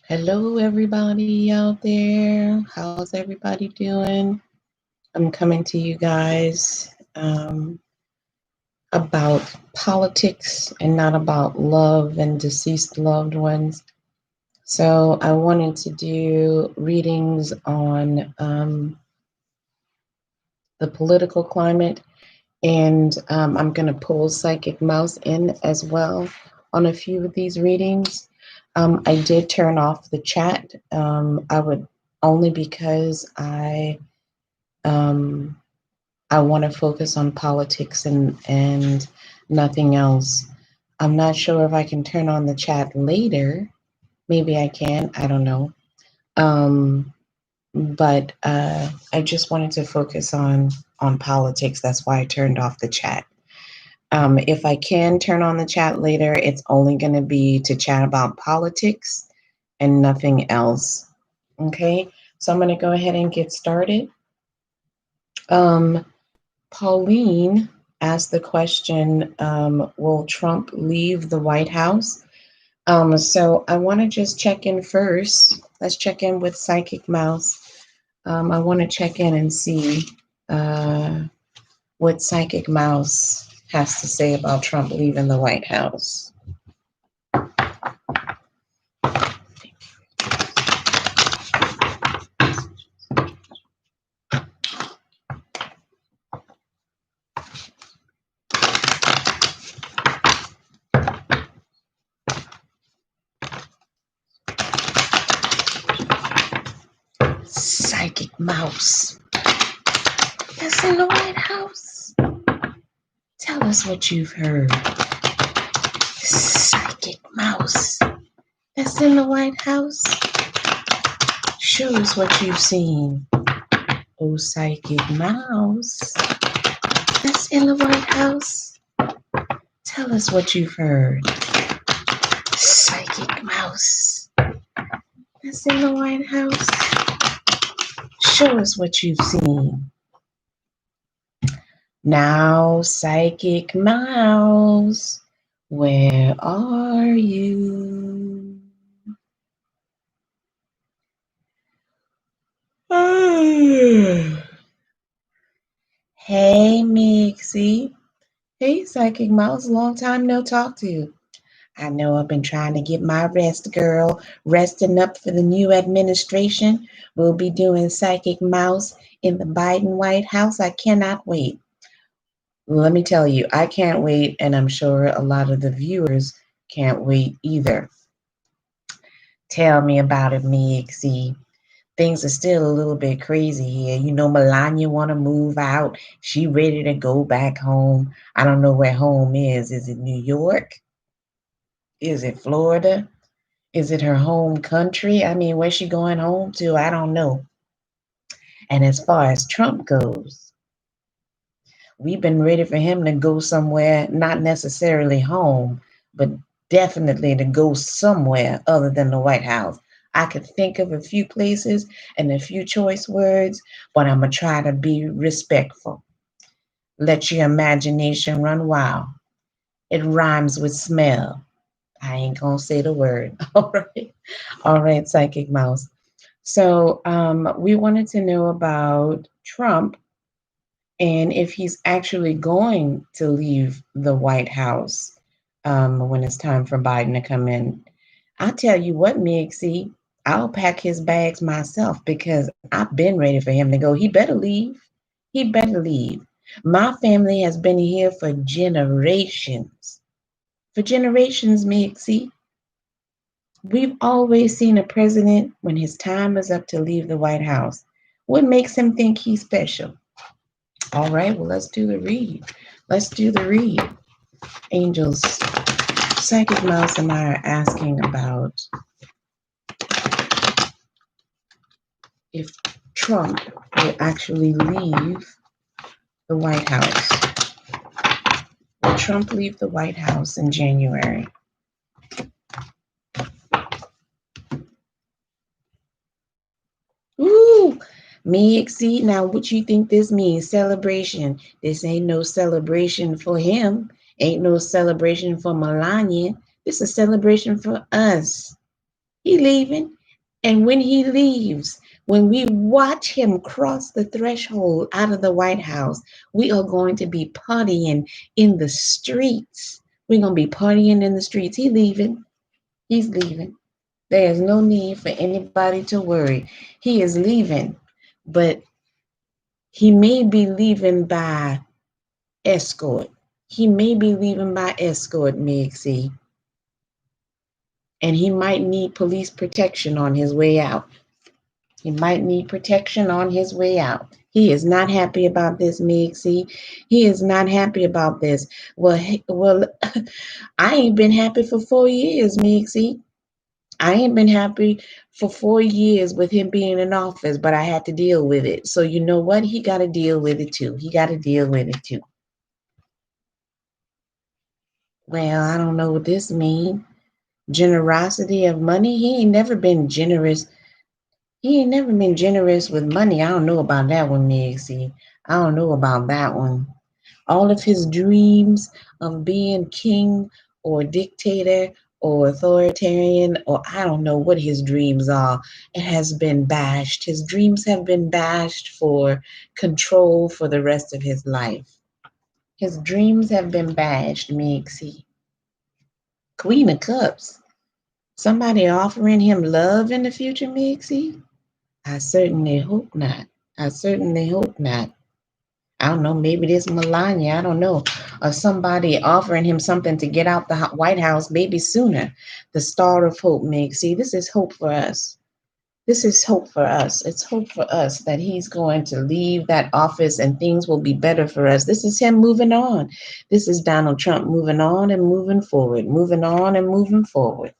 Hello, everybody out there. How's everybody doing? I'm coming to you guys about politics and not about love and deceased loved ones. So, I wanted to do readings on the political climate, and I'm going to pull Psychic Mouse in as well on a few of these readings. I did turn off the chat. I would only because um, I want to focus on politics and nothing else. I'm not sure if I can turn on the chat later. Maybe I can. I don't know. Um, but I just wanted to focus on politics. That's why I turned off the chat. If I can turn on the chat later, it's only going to be to chat about politics and nothing else. Okay, so I'm going to go ahead and get started. Pauline asked the question, will Trump leave the White House? So I want to just check in first. Let's check in with Psychic Mouse. I want to check in and see what Psychic Mouse has to say about Trump leaving the White House. Psychic Mouse. That's in the White House. Tell us what you've heard. Psychic Mouse. That's in the White House. Show us what you've seen. Oh, Psychic Mouse. That's in the White House. Tell us what you've heard. Psychic Mouse. That's in the White House. Show us what you've seen. Now, Psychic Mouse, where are you? Hey, MIGc. Hey, Psychic Mouse, long time no talk to you. I know I've been trying to get my rest, girl, resting up for the new administration. We'll be doing Psychic Mouse in the Biden White House. I cannot wait. Let me tell you, I can't wait, and I'm sure a lot of the viewers can't wait either. Tell me about it, MIGc. Things are still a little bit crazy here. You know, Melania want to move out. She ready to go back home. I don't know where home is. Is it New York? Is it Florida? Is it her home country? I mean, where's she going home to? I don't know. And as far as Trump goes, we've been ready for him to go somewhere, not necessarily home, but definitely to go somewhere other than the White House. I could think of a few places and a few choice words, but I'm going to try to be respectful. Let your imagination run wild. It rhymes with smell. I ain't going to say the word. All right. All right, Psychic Mouse. So we wanted to know about Trump and if he's actually going to leave the White House when it's time for Biden to come in. I'll tell you what, MIGc, I'll pack his bags myself because I've been ready for him to go. He better leave. He better leave. My family has been here for generations. For generations, MIGc. We've always seen a president when his time is up to leave the White House. What makes him think he's special? All right, well, let's do the read. Let's do the read. Angels, Psychic Mouse and I are asking about if Trump will actually leave the White House. Will Trump leave the White House in January? Ooh, MIGc, now what you think this means? Celebration. This ain't no celebration for him. Ain't no celebration for Melania. This is a celebration for us. He leaving. And when he leaves, when we watch him cross the threshold out of the White House, we are going to be partying in the streets. We're going to be partying in the streets. He's leaving. He's leaving. There is no need for anybody to worry. He is leaving, but he may be leaving by escort. He may be leaving by escort, MIGc. And he might need police protection on his way out. He might need protection on his way out. He is not happy about this, MIGc. He is not happy about this. Well, I ain't been happy for 4 years, MIGc. I ain't been happy for 4 years with him being in office, but I had to deal with it. So you know what? He got to deal with it too. He got to deal with it too. Well, I don't know what this means. Generosity of money? He ain't never been generous. He ain't never been generous with money. I don't know about that one, MIGc. I don't know about that one. All of his dreams of being king or dictator or authoritarian, or I don't know what his dreams are, it has been bashed. His dreams have been bashed for control for the rest of his life. His dreams have been bashed, MIGc. Queen of Cups. Somebody offering him love in the future, MIGc? I certainly hope not. I certainly hope not. I don't know, maybe this Melania, I don't know, or somebody offering him something to get out the White House maybe sooner. The star of hope, MIGc. This is hope for us. This is hope for us. It's hope for us that he's going to leave that office and things will be better for us. This is him moving on. This is Donald Trump moving on and moving forward, moving on and moving forward.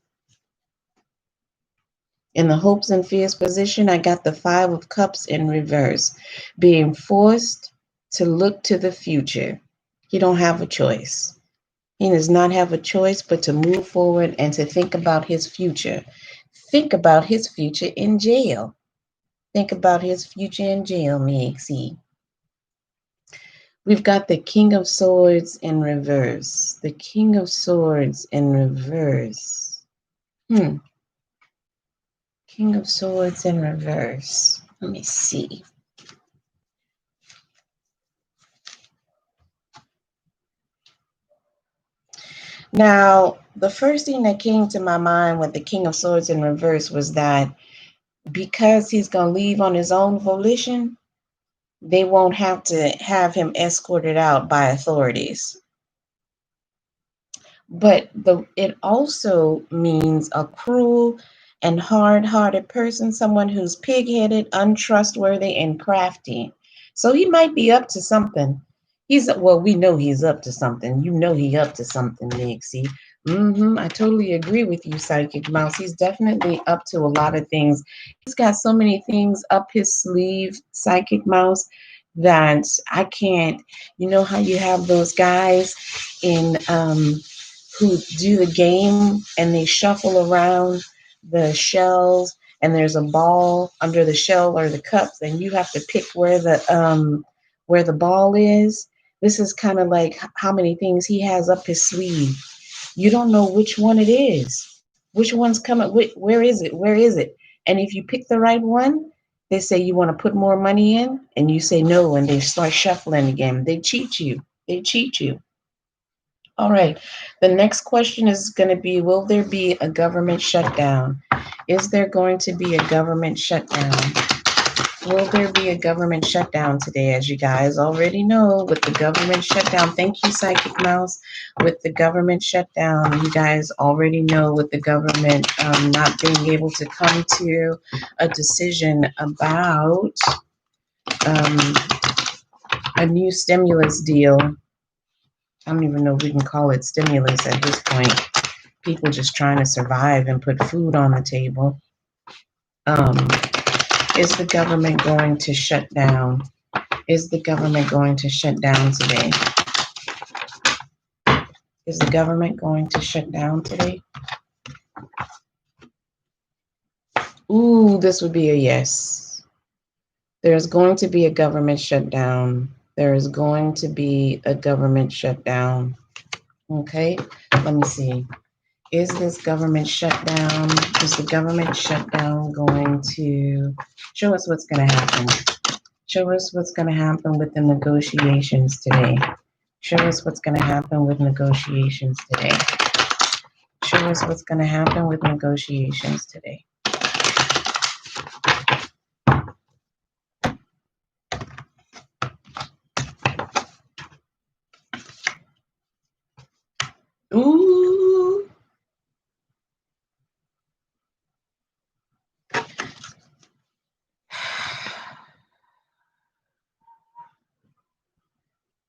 In the hopes and fears position, I got the 5 of Cups in reverse, being forced to look to the future. He don't have a choice. He does not have a choice but to move forward and to think about his future. Think about his future in jail. Think about his future in jail, MIGc. We've got the King of Swords in reverse. The King of Swords in reverse. King of Swords in reverse. Let me see. Now, the first thing that came to my mind with the King of Swords in reverse was that because he's going to leave on his own volition, they won't have to have him escorted out by authorities. But it also means a cruel and hard-hearted person, someone who's pig-headed, untrustworthy, and crafty. So he might be up to something. We know he's up to something. You know he up to something, MIGc. I totally agree with you, Psychic Mouse. He's definitely up to a lot of things. He's got so many things up his sleeve, Psychic Mouse, that I can't. You know how you have those guys in who do the game and they shuffle around the shells and there's a ball under the shell or the cups and you have to pick where the ball is. This is kind of like how many things he has up his sleeve. You don't know which one it is. Which one's coming? Where is it? Where is it? And if you pick the right one, they say you want to put more money in and you say no and they start shuffling again. They cheat you. They cheat you. All right. The next question is going to be, will there be a government shutdown? Is there going to be a government shutdown? Will there be a government shutdown today? As you guys already know, with the government shutdown, thank you, Psychic Mouse. With the government shutdown, you guys already know with the government not being able to come to a decision about a new stimulus deal. I don't even know if we can call it stimulus at this point. People just trying to survive and put food on the table. Is the government going to shut down? Is the government going to shut down today? Is the government going to shut down today? Ooh, this would be a yes. There's going to be a government shutdown. There is going to be a government shutdown. Okay, let me see. Is this government shutdown, is the government shutdown going to show us what's going to happen? Show us what's going to happen with the negotiations today. Show us what's going to happen with negotiations today. Show us what's going to happen with negotiations today. Ooh.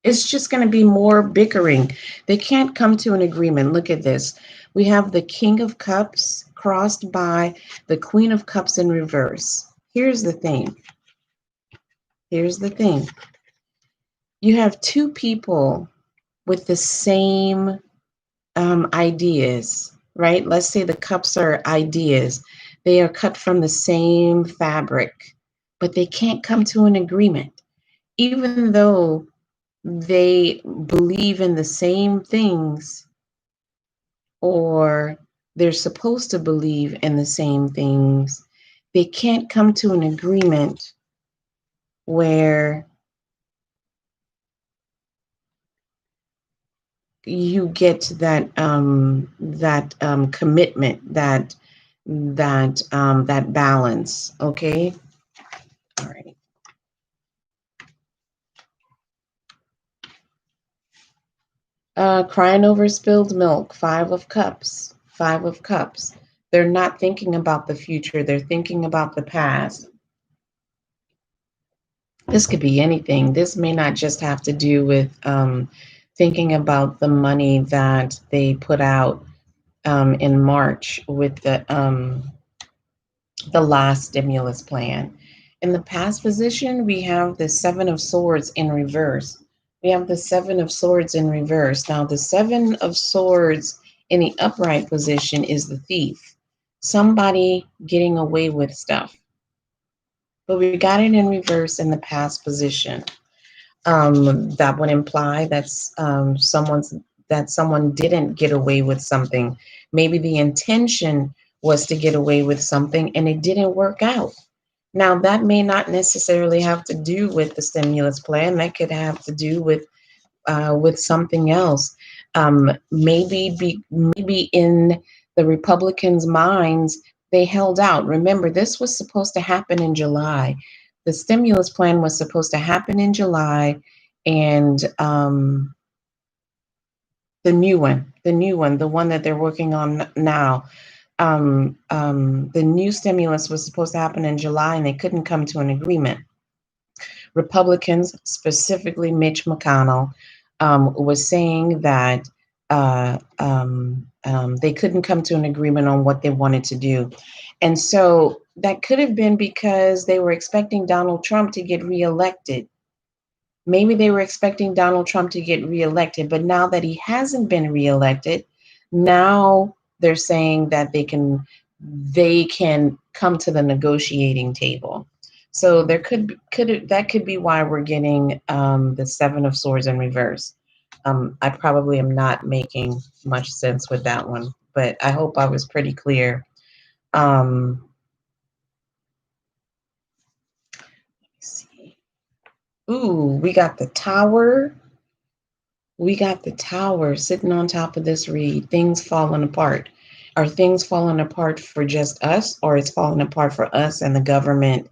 It's just going to be more bickering. They can't come to an agreement. Look at this. We have the King of Cups crossed by the Queen of Cups in reverse. Here's the thing. Here's the thing. You have two people with the same ideas, right? Let's say the cups are ideas. They are cut from the same fabric, but they can't come to an agreement, even though they believe in the same things, or they're supposed to believe in the same things. They can't come to an agreement where you get that commitment, that balance. Okay. All right. Crying over spilled milk. 5 of Cups. 5 of Cups. They're not thinking about the future. They're thinking about the past. This could be anything. This may not just have to do with thinking about the money that they put out in March with the last stimulus plan. In the past position, we have the 7 of Swords in reverse. We have the 7 of Swords in reverse. Now, the 7 of Swords in the upright position is the Thief. Somebody getting away with stuff. But we got it in reverse in the past position. That would imply that's someone didn't get away with something. Maybe the intention was to get away with something and it didn't work out. Now, that may not necessarily have to do with the stimulus plan. That could have to do with something else. Maybe in the Republicans' minds, they held out. Remember, this was supposed to happen in July. The stimulus plan was supposed to happen in July, and the new one, the one that they're working on now. The new stimulus was supposed to happen in July, and they couldn't come to an agreement. Republicans, specifically Mitch McConnell, was saying that they couldn't come to an agreement on what they wanted to do. And so that could have been because they were expecting Donald Trump to get reelected. Maybe they were expecting Donald Trump to get reelected, but now that he hasn't been reelected, now they're saying that they can come to the negotiating table. So there that could be why we're getting the 7 of Swords in reverse. I probably am not making much sense with that one, but I hope I was pretty clear. Let me see. Ooh, we got the Tower. We got the Tower sitting on top of this read. Things falling apart. Are things falling apart for just us, or it's falling apart for us and the government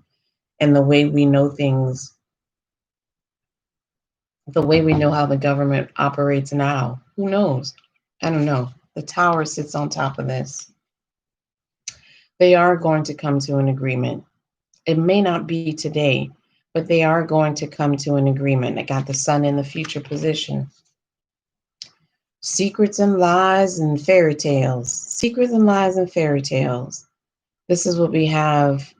and the way we know things, the way we know how the government operates now? Who knows? I don't know. The Tower sits on top of this. They are going to come to an agreement. It may not be today, but they are going to come to an agreement. I got the Sun in the future position. Secrets and lies and fairy tales. Secrets and lies and fairy tales. This is what we have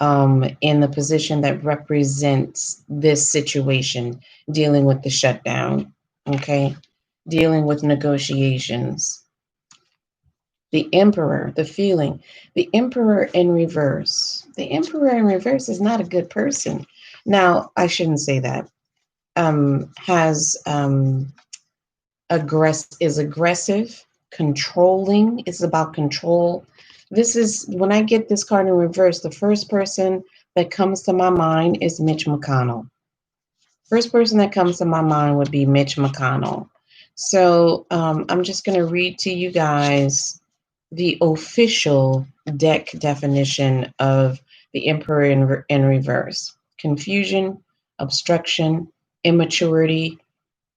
in the position that represents this situation, dealing with the shutdown, okay? Dealing with negotiations. The Emperor, the feeling. The Emperor in reverse. The Emperor in reverse is not a good person. Now, I shouldn't say that. Is aggressive, controlling. It's about control. This is, when I get this card in reverse, the first person that comes to my mind is Mitch McConnell. First person that comes to my mind would be Mitch McConnell. So I'm just going to read to you guys the official deck definition of the Emperor in reverse: confusion, obstruction, immaturity,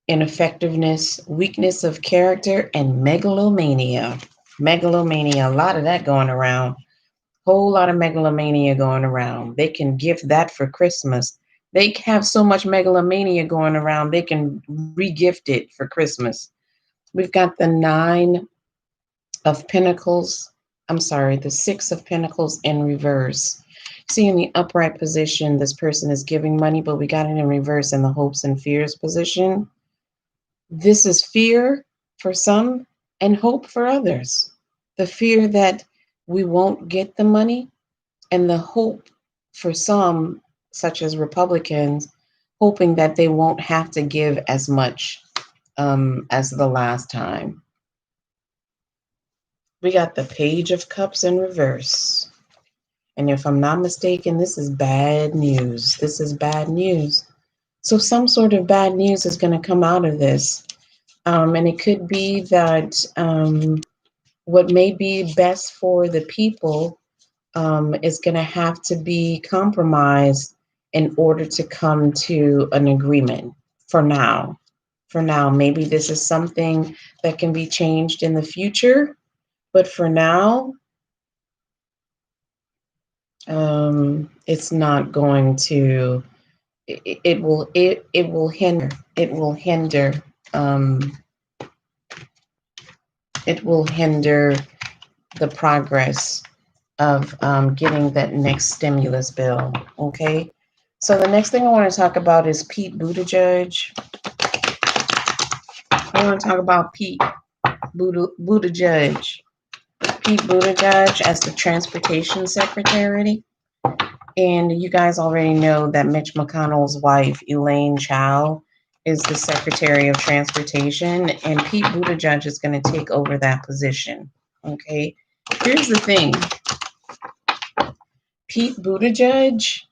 ineffectiveness, weakness of character, and megalomania. Megalomania, a lot of that going around. Whole lot of megalomania going around. They can gift that for Christmas. They have so much megalomania going around, they can re-gift it for Christmas. We've got the Nine of Pentacles. I'm sorry, the Six of Pentacles in reverse. See, in the upright position, this person is giving money, but we got it in reverse in the hopes and fears position. This is fear for some and hope for others. The fear that we won't get the money, and the hope for some, such as Republicans, hoping that they won't have to give as much as the last time. We got the Page of Cups in reverse. And if I'm not mistaken, this is bad news. This is bad news. So some sort of bad news is going to come out of this. And it could be that what may be best for the people is going to have to be compromised in order to come to an agreement for now. For now, maybe this is something that can be changed in the future, but for now, it's not going to. It will hinder. It will hinder. It will hinder the progress of getting that next stimulus bill. Okay, so the next thing I want to talk about is Pete Buttigieg. I want to talk about Pete Buttigieg. Pete Buttigieg as the transportation secretary. And you guys already know that Mitch McConnell's wife, Elaine Chao, is the Secretary of Transportation, and Pete Buttigieg is going to take over that position. Okay, here's the thing. Pete Buttigieg,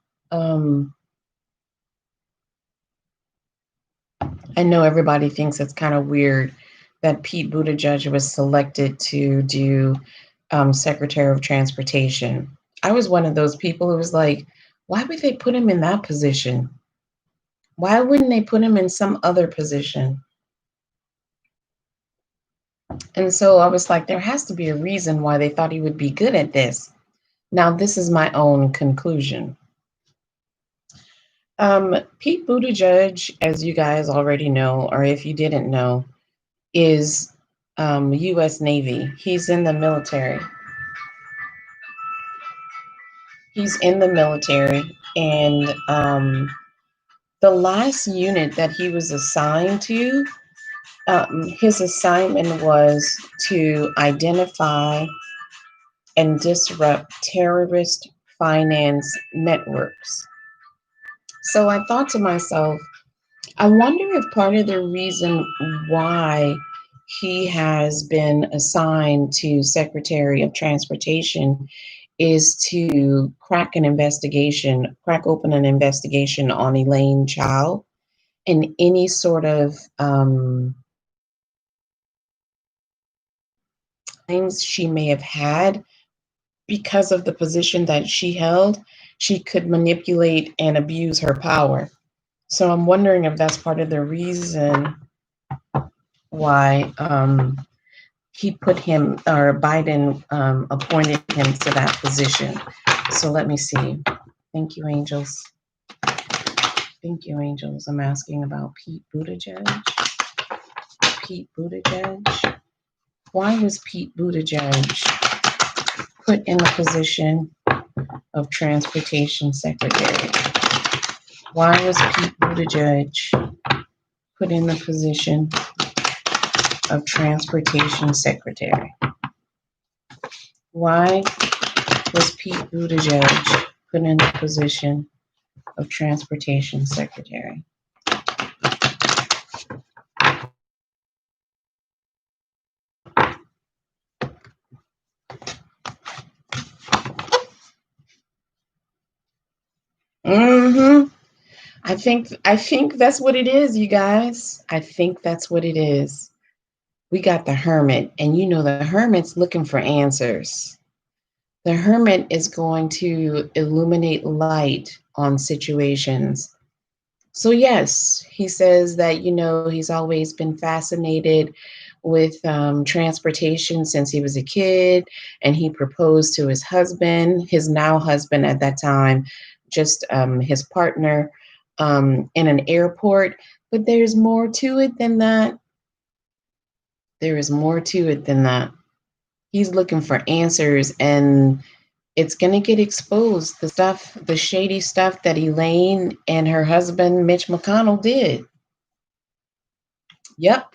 I know everybody thinks it's kind of weird that Pete Buttigieg was selected to do Secretary of Transportation. I was one of those people who was like, why would they put him in that position? Why wouldn't they put him in some other position? And so I was like, there has to be a reason why they thought he would be good at this. Now, this is my own conclusion. Pete Buttigieg, as you guys already know, or if you didn't know, is U.S. Navy. He's in the military. He's in the military, and the last unit that he was assigned to, his assignment was to identify and disrupt terrorist finance networks. So I thought to myself, I wonder if part of the reason why he has been assigned to Secretary of Transportation is to crack open an investigation on Elaine Chao and any sort of things she may have had because of the position that she held. She could manipulate and abuse her power. So I'm wondering if that's part of the reason why he put him, or Biden appointed him to that position. So let me see. Thank you, angels. Thank you, angels. I'm asking about Pete Buttigieg. Pete Buttigieg. Why was Pete Buttigieg put in the position of Transportation Secretary? Why was Pete Buttigieg put in the position of Transportation Secretary? Why was Pete Buttigieg put in the position of Transportation Secretary? I think that's what it is, you guys. I think that's what it is. We got the hermit, and you know the hermit's looking for answers. The hermit is going to illuminate light on situations. So, yes, he says that, he's always been fascinated with transportation since he was a kid, and he proposed to his husband, his now husband at that time, just his partner, in an airport. But there's more to it than that. There is more to it than that. He's looking for answers, and it's going to get exposed. The shady stuff that Elaine and her husband, Mitch McConnell, did. Yep.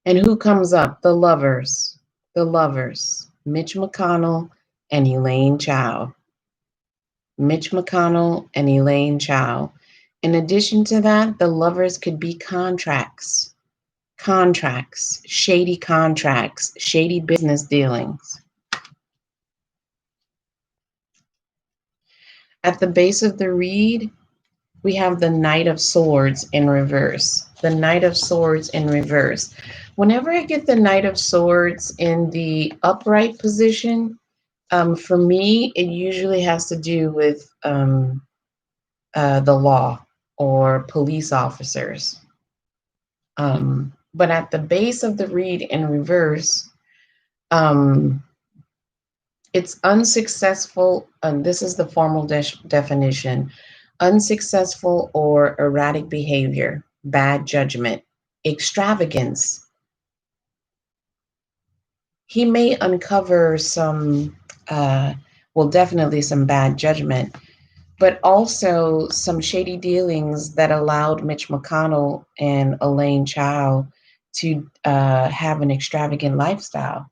And who comes up? The lovers. The lovers. Mitch McConnell and Elaine Chao. Mitch McConnell and Elaine Chao. In addition to that, the lovers could be contracts, shady business dealings. At the base of the reed, we have the Knight of Swords in reverse. The Knight of Swords in reverse. Whenever I get the Knight of Swords in the upright position, for me, it usually has to do with the law or police officers. But at the base of the reed in reverse, it's unsuccessful, and this is the formal definition: unsuccessful or erratic behavior, bad judgment, extravagance. He may uncover definitely some bad judgment, but also some shady dealings that allowed Mitch McConnell and Elaine Chao to have an extravagant lifestyle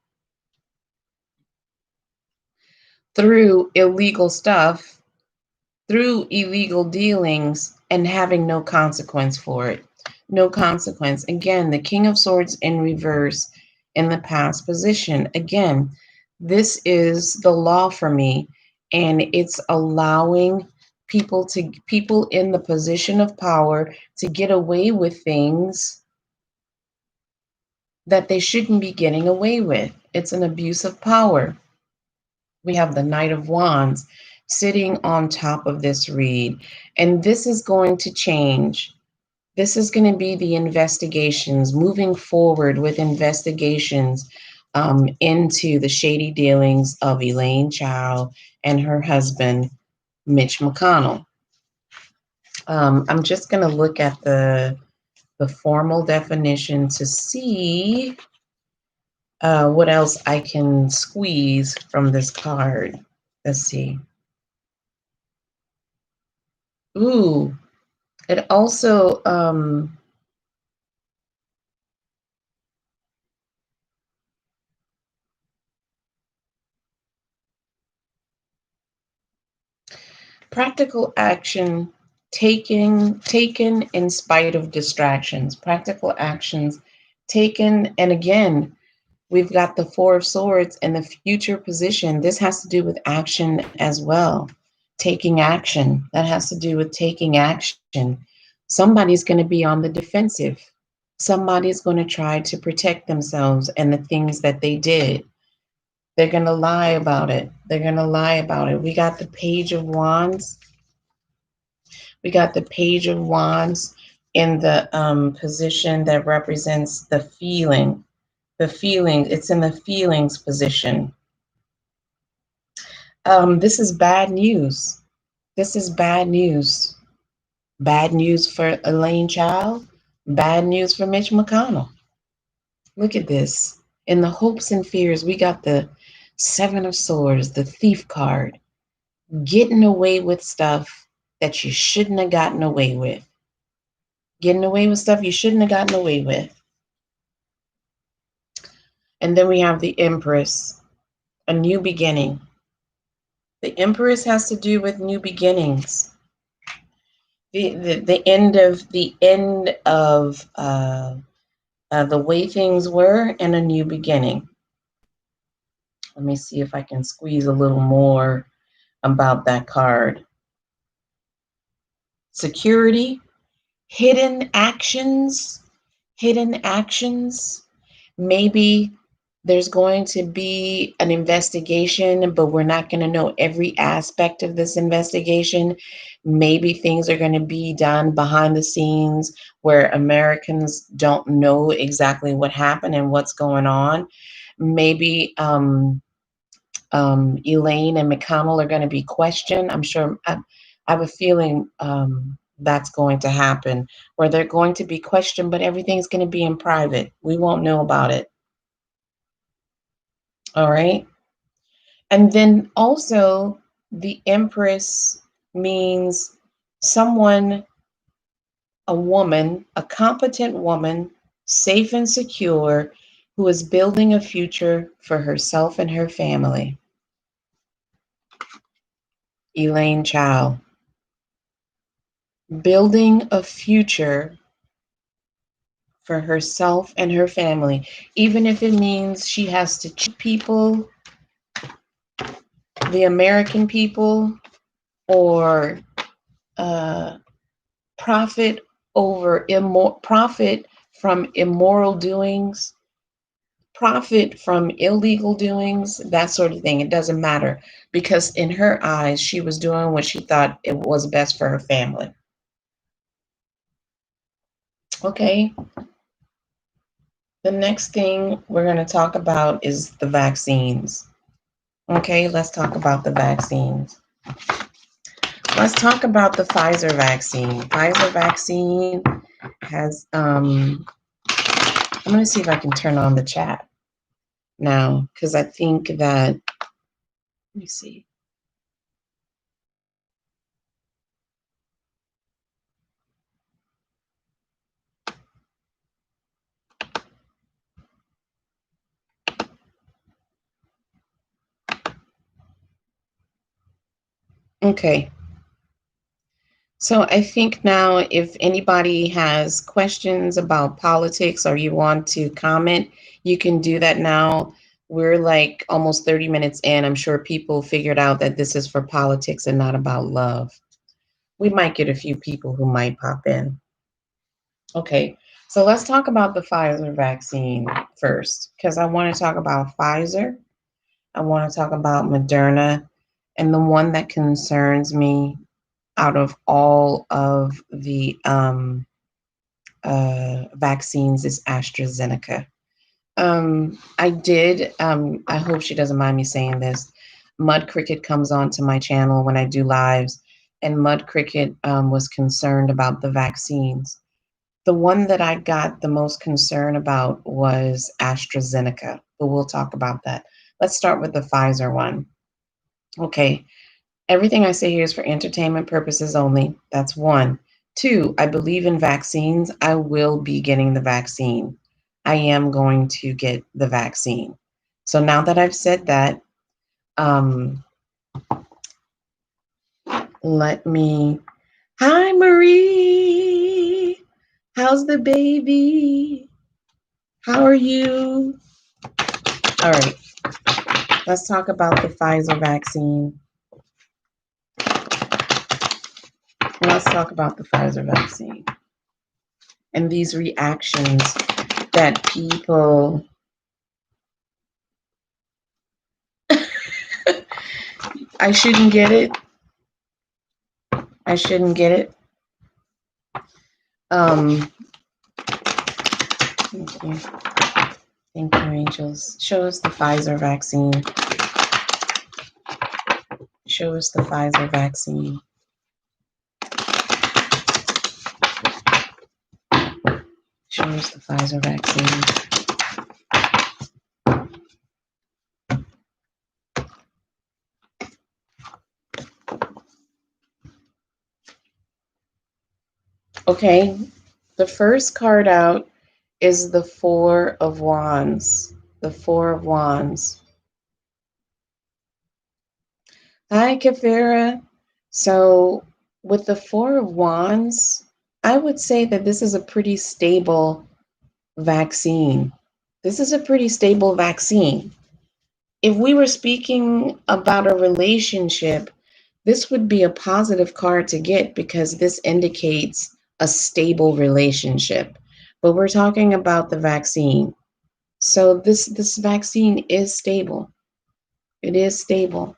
through illegal stuff, through illegal dealings, and having no consequence for it. No consequence. Again, the King of Swords in reverse in the past position. Again, this is the law for me, and it's allowing people in the position of power to get away with things that they shouldn't be getting away with. It's an abuse of power. We have the Knight of Wands sitting on top of this reed, and this is going to change. This is going to be the investigations, moving forward with investigations into the shady dealings of Elaine Chao and her husband, Mitch McConnell. I'm just going to look at the formal definition to see what else I can squeeze from this card. Let's see. Ooh, it also practical action taken in spite of distractions. Practical actions taken, and again, we've got the Four of Swords in the future position. This has to do with action as well. Taking action. That has to do with taking action. Somebody's going to be on the defensive. Somebody's going to try to protect themselves and the things that they did. They're going to lie about it. They're going to lie about it. We got the Page of Wands. We got the Page of Wands in the position that represents the feeling. The feeling, it's in the feelings position. This is bad news. This is bad news. Bad news for Elaine Chao. Bad news for Mitch McConnell. Look at this. In the hopes and fears, we got the Seven of Swords, the Thief card. Getting away with stuff that you shouldn't have gotten away with. Getting away with stuff you shouldn't have gotten away with. And then we have the Empress, a new beginning. The Empress has to do with new beginnings. The end of the way things were, and a new beginning. Let me see if I can squeeze a little more about that card. Security, hidden actions, hidden actions. Maybe there's going to be an investigation, but we're not going to know every aspect of this investigation. Maybe things are going to be done behind the scenes where Americans don't know exactly what happened and what's going on. Maybe Elaine and McConnell are going to be questioned. I'm sure, I have a feeling that's going to happen, where they're going to be questioned, but everything's going to be in private. We won't know about it. All right. And then also, the Empress means someone, a woman, a competent woman, safe and secure, who is building a future for herself and her family. Elaine Chow. Building a future for herself and her family, even if it means she has to cheat people, the American people, or uh, profit profit from immoral doings, profit from illegal doings, that sort of thing. It doesn't matter, because in her eyes, she was doing what she thought it was best for her family. Okay. The next thing we're going to talk about is the vaccines. Okay, let's talk about the vaccines. Let's talk about the Pfizer vaccine. Pfizer vaccine has, I'm going to see if I can turn on the chat now, because I think that, let me see. Okay. So I think now, if anybody has questions about politics or you want to comment, you can do that now. We're like almost 30 minutes in. I'm sure people figured out that this is for politics and not about love. We might get a few people who might pop in. Okay, so let's talk about the Pfizer vaccine first, because I want to talk about Pfizer. I want to talk about Moderna, and the one that concerns me out of all of the vaccines is AstraZeneca. I hope she doesn't mind me saying this. Mud Cricket comes onto my channel when I do lives, and Mud Cricket was concerned about the vaccines. The one that I got the most concern about was AstraZeneca, but we'll talk about that. Let's start with the Pfizer one. Okay, everything I say here is for entertainment purposes only. That's one. Two, I believe in vaccines. I will be getting the vaccine. I am going to get the vaccine. So now that I've said that, let me. Hi, Marie. How's the baby? How are you? All right, let's talk about the Pfizer vaccine. Let's talk about the Pfizer vaccine and these reactions that people. I shouldn't get it. I shouldn't get it. Thank you. Thank you, angels. Show us the Pfizer vaccine. Show us the Pfizer vaccine. Show us the Pfizer vaccine. Okay, the first card out is the Four of Wands. The Four of Wands. Hi, Kafira. So, with the Four of Wands, I would say that this is a pretty stable vaccine. This is a pretty stable vaccine. If we were speaking about a relationship, this would be a positive card to get, because this indicates a stable relationship. But we're talking about the vaccine. So this vaccine is stable. It is stable.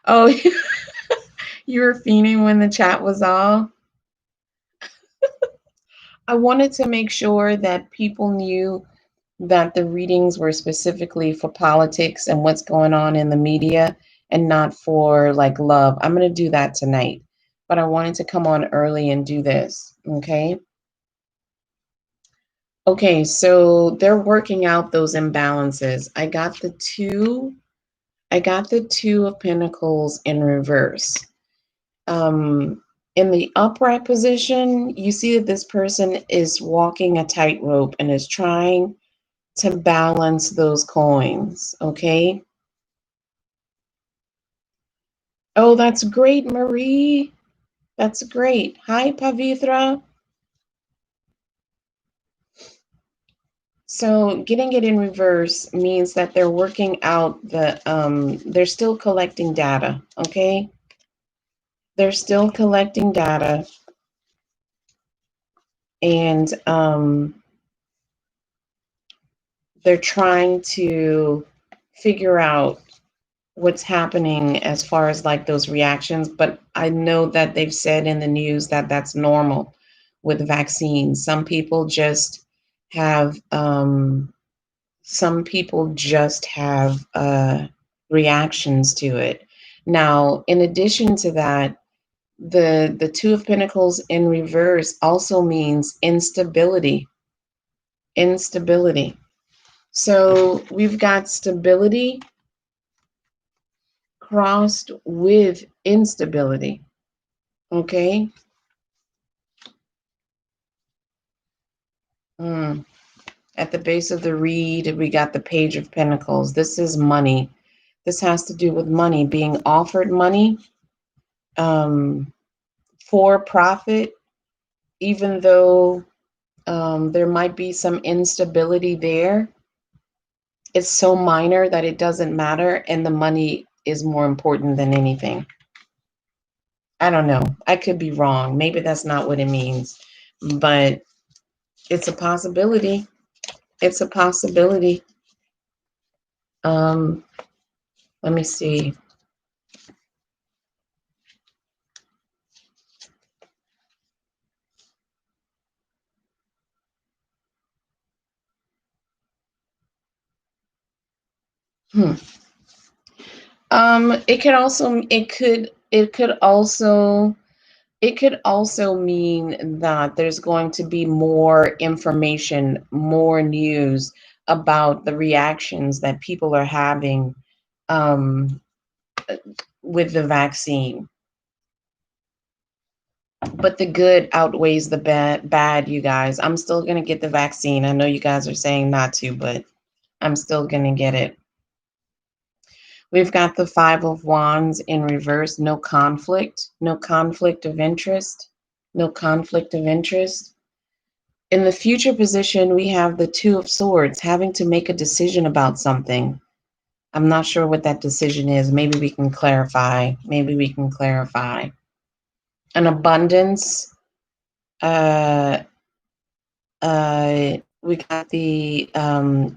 Oh, you were fiending when the chat was off. I wanted to make sure that people knew that the readings were specifically for politics and what's going on in the media and not for like love. I'm going to do that tonight, but I wanted to come on early and do this. Okay. Okay. So they're working out those imbalances. I got the Two of Pentacles in reverse. In the upright position, you see that this person is walking a tightrope and is trying to balance those coins, okay? Oh, that's great, Marie. That's great. Hi, Pavitra. So getting it in reverse means that they're working out they're still collecting data, okay? They're still collecting data and they're trying to figure out what's happening as far as like those reactions. But I know that they've said in the news that that's normal with vaccines. Have some people just have reactions to it. Now, in addition to that, the Two of Pentacles in reverse also means instability. Instability. So we've got stability crossed with instability. Okay. At the base of the reed, we got the Page of Pentacles. This is money. This has to do with money, being offered money um, for profit, even though there might be some instability there. It's so minor that it doesn't matter, and the money is more important than anything. I don't know. I could be wrong. Maybe that's not what it means, but it's a possibility. It's a possibility. Let me see. It could also mean that there's going to be more information, more news about the reactions that people are having um, with the vaccine. But the good outweighs the bad, you guys. I'm still going to get the vaccine. I know you guys are saying not to, but I'm still going to get it. We've got the Five of Wands in reverse. No conflict of interest, no conflict of interest. In the future position, we have the Two of Swords, having to make a decision about something. I'm not sure what that decision is. Maybe we can clarify. An abundance. We got the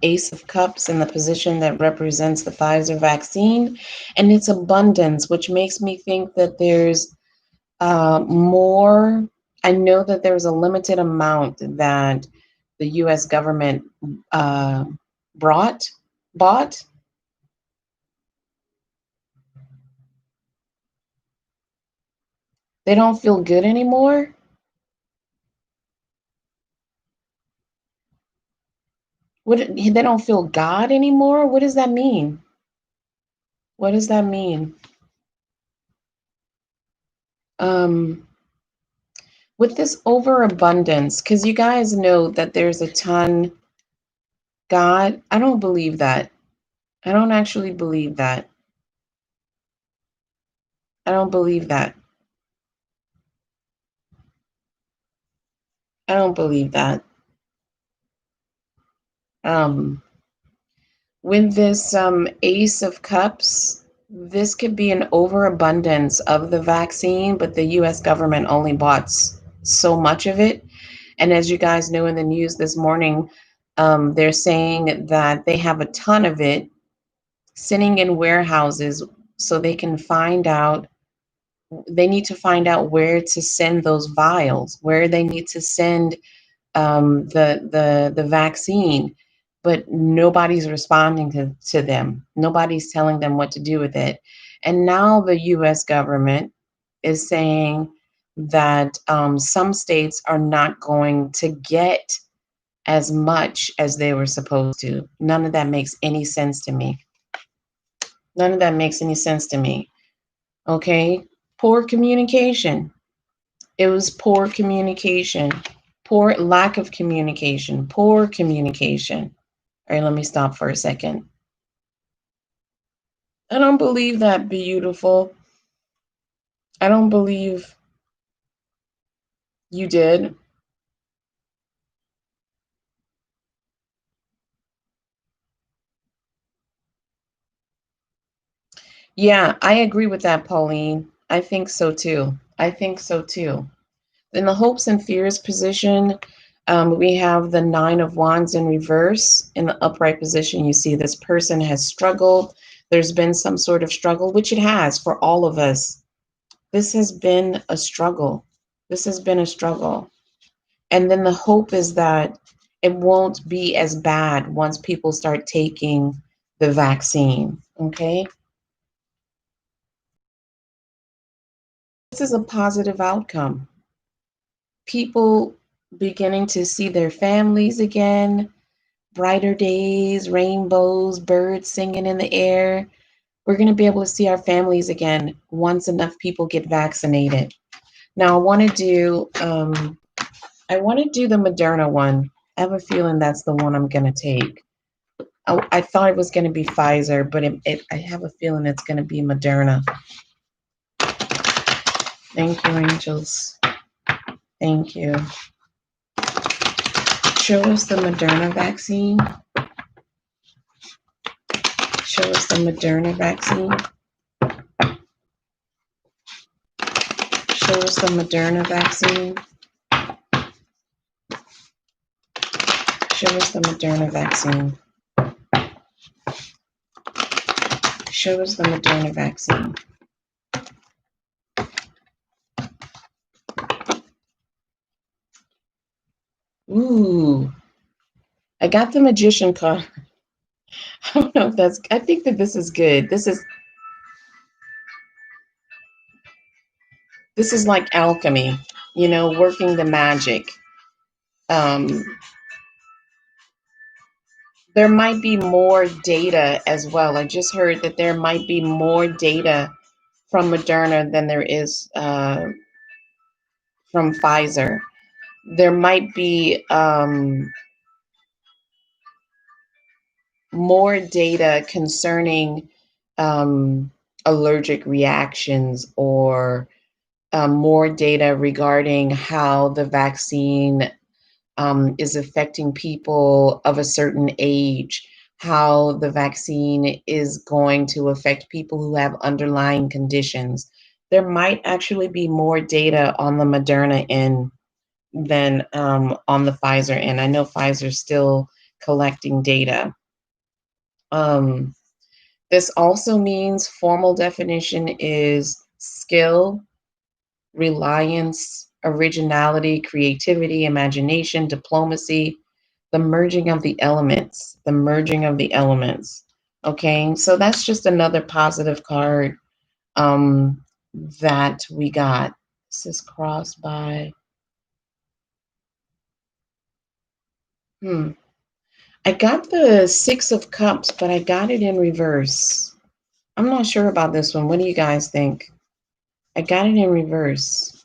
Ace of Cups in the position that represents the Pfizer vaccine, and it's abundance, which makes me think that there's more. I know that there's a limited amount that the U.S. government bought. They don't feel good anymore. They don't feel God anymore? What does that mean? What does that mean? With this overabundance, because you guys know that there's a ton. God, I don't believe that. I don't actually believe that. I don't believe that. I don't believe that. With this Ace of Cups, This could be an overabundance of the vaccine, but the US government only bought so much of it. And as you guys know in the news this morning, they're saying that they have a ton of it sitting in warehouses so they need to find out where to send those vials, where they need to send the vaccine, but nobody's responding to them. Nobody's telling them what to do with it. And now the U.S. government is saying that some states are not going to get as much as they were supposed to. None of that makes any sense to me. None of that makes any sense to me. Okay? Poor communication. It was poor communication, poor lack of communication, poor communication. All right, let me stop for a second. I don't believe that, beautiful. I don't believe you did. Yeah, I agree with that, Pauline. I think so too. I think so too. In the hopes and fears position, we have the Nine of Wands in reverse. In the upright position, you see this person has struggled. There's been some sort of struggle, which it has for all of us. This has been a struggle. This has been a struggle. And then the hope is that it won't be as bad once people start taking the vaccine. Okay? This is a positive outcome. People beginning to see their families again, brighter days, rainbows, birds singing in the air. We're going to be able to see our families again once enough people get vaccinated. Now, I want to do the Moderna one. I have a feeling that's the one I'm going to take. I thought it was going to be Pfizer, but I have a feeling it's going to be Moderna. Thank you, angels. Thank you. Show us the Moderna vaccine. Show us the Moderna vaccine. Show us the Moderna vaccine. Show us the Moderna vaccine. Show us the Moderna vaccine. Ooh, I got the magician card. I don't know if that's, I think that this is good. This is like alchemy, working the magic. Um, there might be more data as well. I just heard that there might be more data from Moderna than there is from Pfizer. There might be more data concerning allergic reactions or more data regarding how the vaccine is affecting people of a certain age, how the vaccine is going to affect people who have underlying conditions. There might actually be more data on the Moderna end than on the Pfizer end. I know Pfizer's still collecting data. This also means formal definition is skill, reliance, originality, creativity, imagination, diplomacy, the merging of the elements, the merging of the elements. Okay, so that's just another positive card that we got. This is crossed by, I got the Six of Cups, but I got it in reverse. I'm not sure about this one. What do you guys think? I got it in reverse.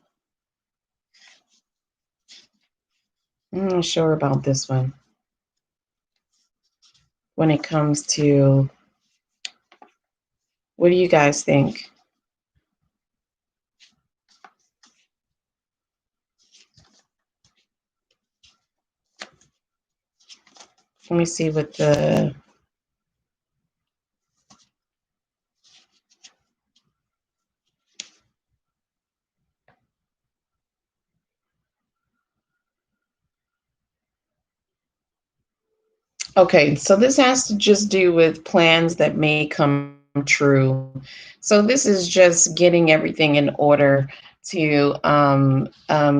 I'm not sure about this one. When it comes to, what do you guys think? Let me see what the, Okay, so this has to just do with plans that may come true. So this is just getting everything in order to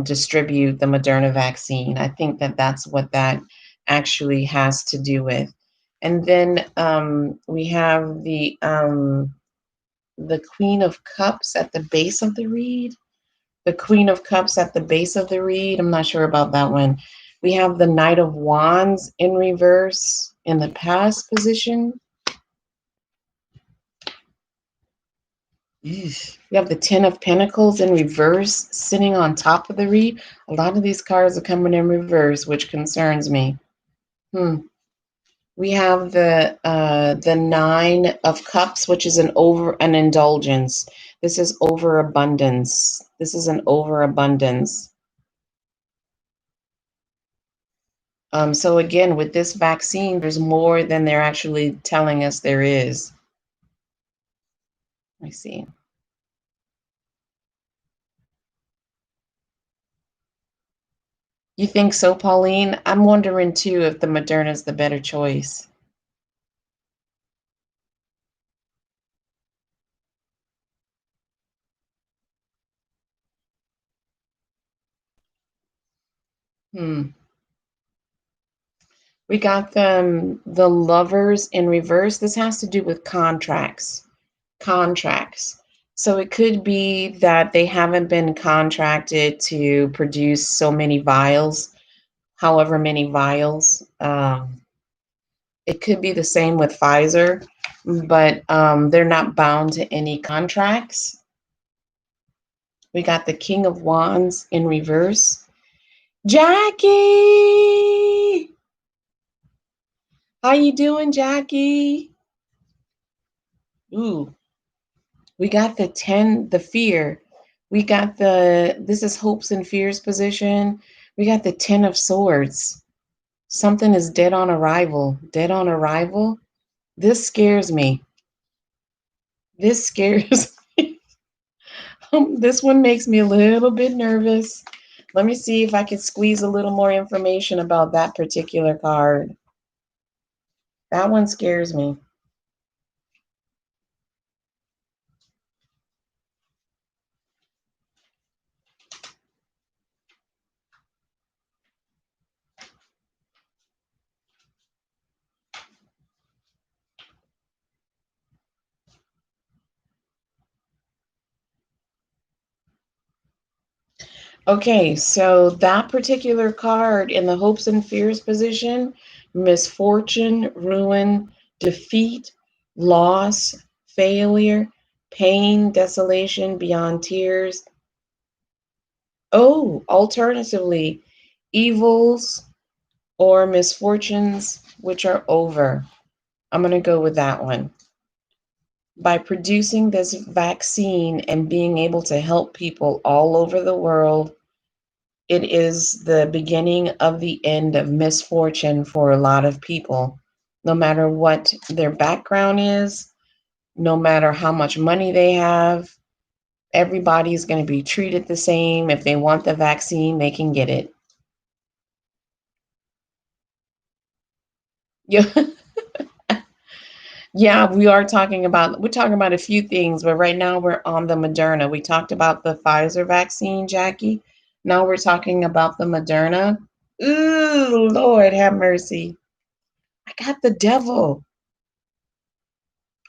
distribute the Moderna vaccine. I think that that's what that actually has to do with. And then we have the Queen of Cups at the base of the reed. The Queen of Cups at the base of the reed. I'm not sure about that one. We have the Knight of Wands in reverse in the past position. Eesh. We have the Ten of Pentacles in reverse sitting on top of the reed. A lot of these cards are coming in reverse, which concerns me. We have the Nine of Cups, which is an indulgence. This is overabundance. This is an overabundance. So again, with this vaccine, there's more than they're actually telling us there is. Let me see. You think so, Pauline? I'm wondering too if the Moderna is the better choice. We got the Lovers in reverse. This has to do with contracts. Contracts. So it could be that they haven't been contracted to produce so many vials, however many vials. It could be the same with Pfizer, but they're not bound to any contracts. We got the King of Wands in reverse. Jackie! How you doing, Jackie? Ooh, we got the fear. We got this is hopes and fears position. We got the 10 of swords. Something is dead on arrival. Dead on arrival. This scares me. This scares me. This one makes me a little bit nervous. Let me see if I can squeeze a little more information about that particular card. That one scares me. Okay, so that particular card in the hopes and fears position, misfortune, ruin, defeat, loss, failure, pain, desolation, beyond tears. Oh, alternatively, evils or misfortunes which are over. I'm going to go with that one. By producing this vaccine and being able to help people all over the world, it is the beginning of the end of misfortune for a lot of people. No matter what their background is, no matter how much money they have, everybody's going to be treated the same. If they want the vaccine, they can get it. Yeah. Yeah, we're talking about a few things, but right now we're on the Moderna. We talked about the Pfizer vaccine, Jackie. Now we're talking about the Moderna. Ooh, Lord have mercy. I got the devil.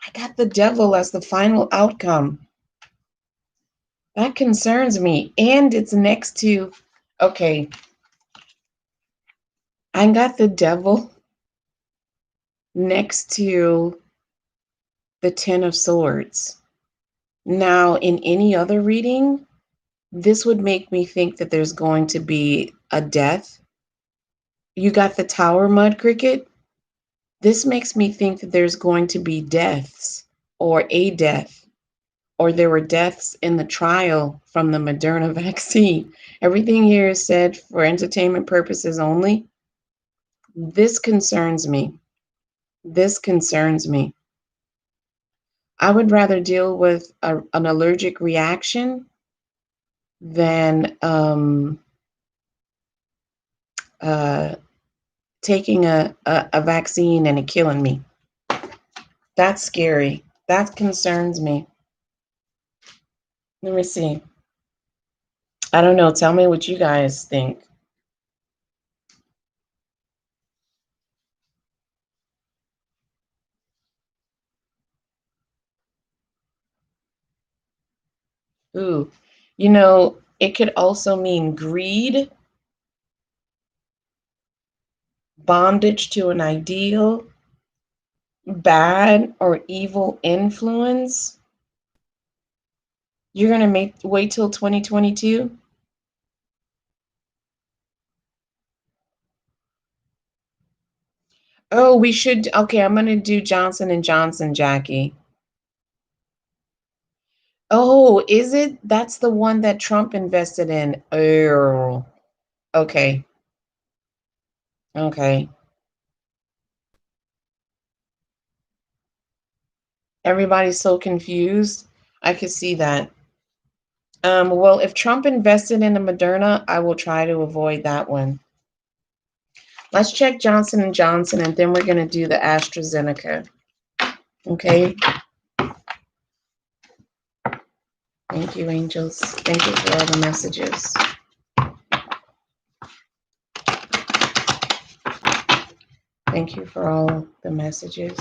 I got the devil as the final outcome. That concerns me. And it's next to, okay, I got the devil next to the Ten of Swords. Now, in any other reading, this would make me think that there's going to be a death. You got the Tower Mud Cricket. This makes me think that there's going to be deaths or a death, or there were deaths in the trial from the Moderna vaccine. Everything here is said for entertainment purposes only. This concerns me. This concerns me. I would rather deal with an allergic reaction than taking a vaccine and it killing me. That's scary. That concerns me. Let me see. I don't know. Tell me what you guys think. Ooh, you know, it could also mean greed, bondage to an ideal, bad or evil influence. You're gonna wait till 2022? Oh, we should. Okay, I'm gonna do Johnson and Johnson, Jackie. Oh, is it? That's the one that Trump invested in. Oh, okay, okay. Everybody's so confused. I could see that. Well, if Trump invested in the Moderna, I will try to avoid that one. Let's check Johnson and Johnson, and then we're gonna do the AstraZeneca. Okay. Thank you, angels. Thank you for all the messages. Thank you for all the messages.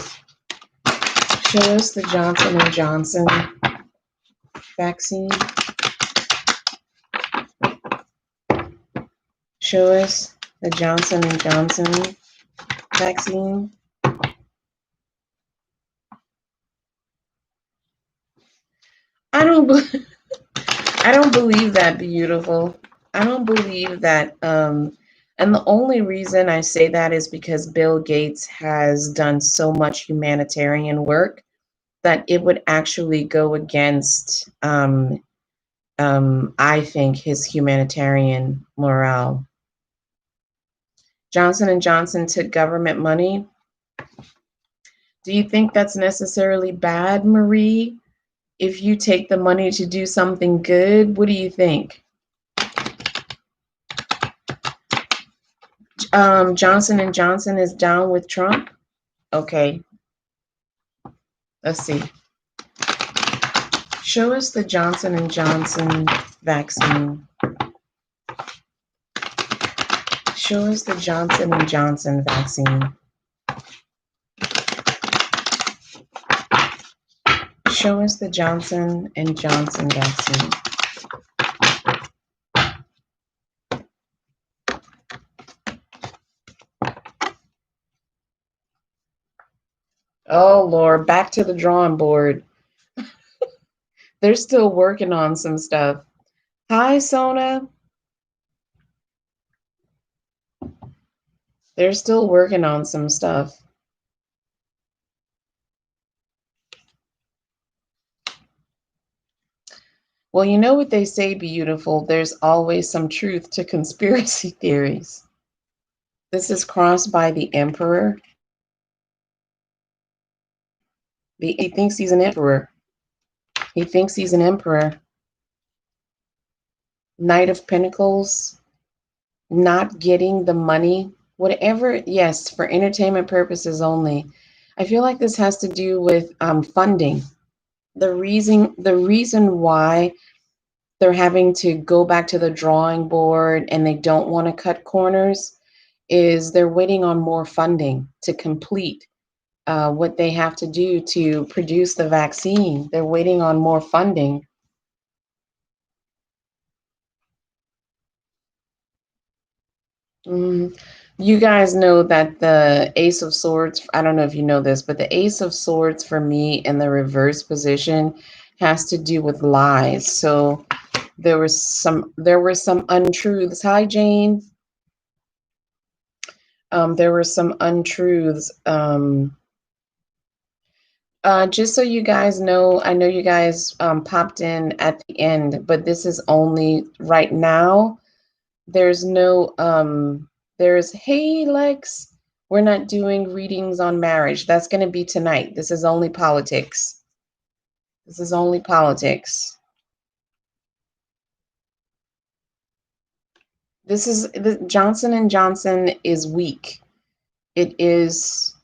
Show us the Johnson and Johnson vaccine. Show us the Johnson and Johnson vaccine. I don't I don't believe that, beautiful. I don't believe that. And the only reason I say that is because Bill Gates has done so much humanitarian work that it would actually go against, I think, his humanitarian morale. Johnson and Johnson took government money. Do you think that's necessarily bad, Marie? If you take the money to do something good, what do you think? Johnson and Johnson is down with Trump. Okay, let's see. Show us the Johnson and Johnson vaccine. Show us the Johnson and Johnson vaccine. Show us the Johnson and Johnson vaccine. Oh, Lord, back to the drawing board. They're still working on some stuff. Hi, Sona. They're still working on some stuff. Well, you know what they say, beautiful. There's always some truth to conspiracy theories. This is crossed by the emperor. He thinks he's an emperor. He thinks he's an emperor. Knight of Pentacles, not getting the money, whatever. Yes, for entertainment purposes only. I feel like this has to do with funding. The reason why they're having to go back to the drawing board and they don't want to cut corners is they're waiting on more funding to complete what they have to do to produce the vaccine. They're waiting on more funding. You guys know that the Ace of Swords, I don't know if you know this, but the Ace of Swords for me in the reverse position has to do with lies. So there were some untruths. Hi, Jane. There were some untruths. Just so you guys know, I know you guys popped in at the end, but this is only right now. There's no, hey, Lex, we're not doing readings on marriage. That's going to be tonight. This is only politics. This is only politics. This is, the Johnson and Johnson is weak. it is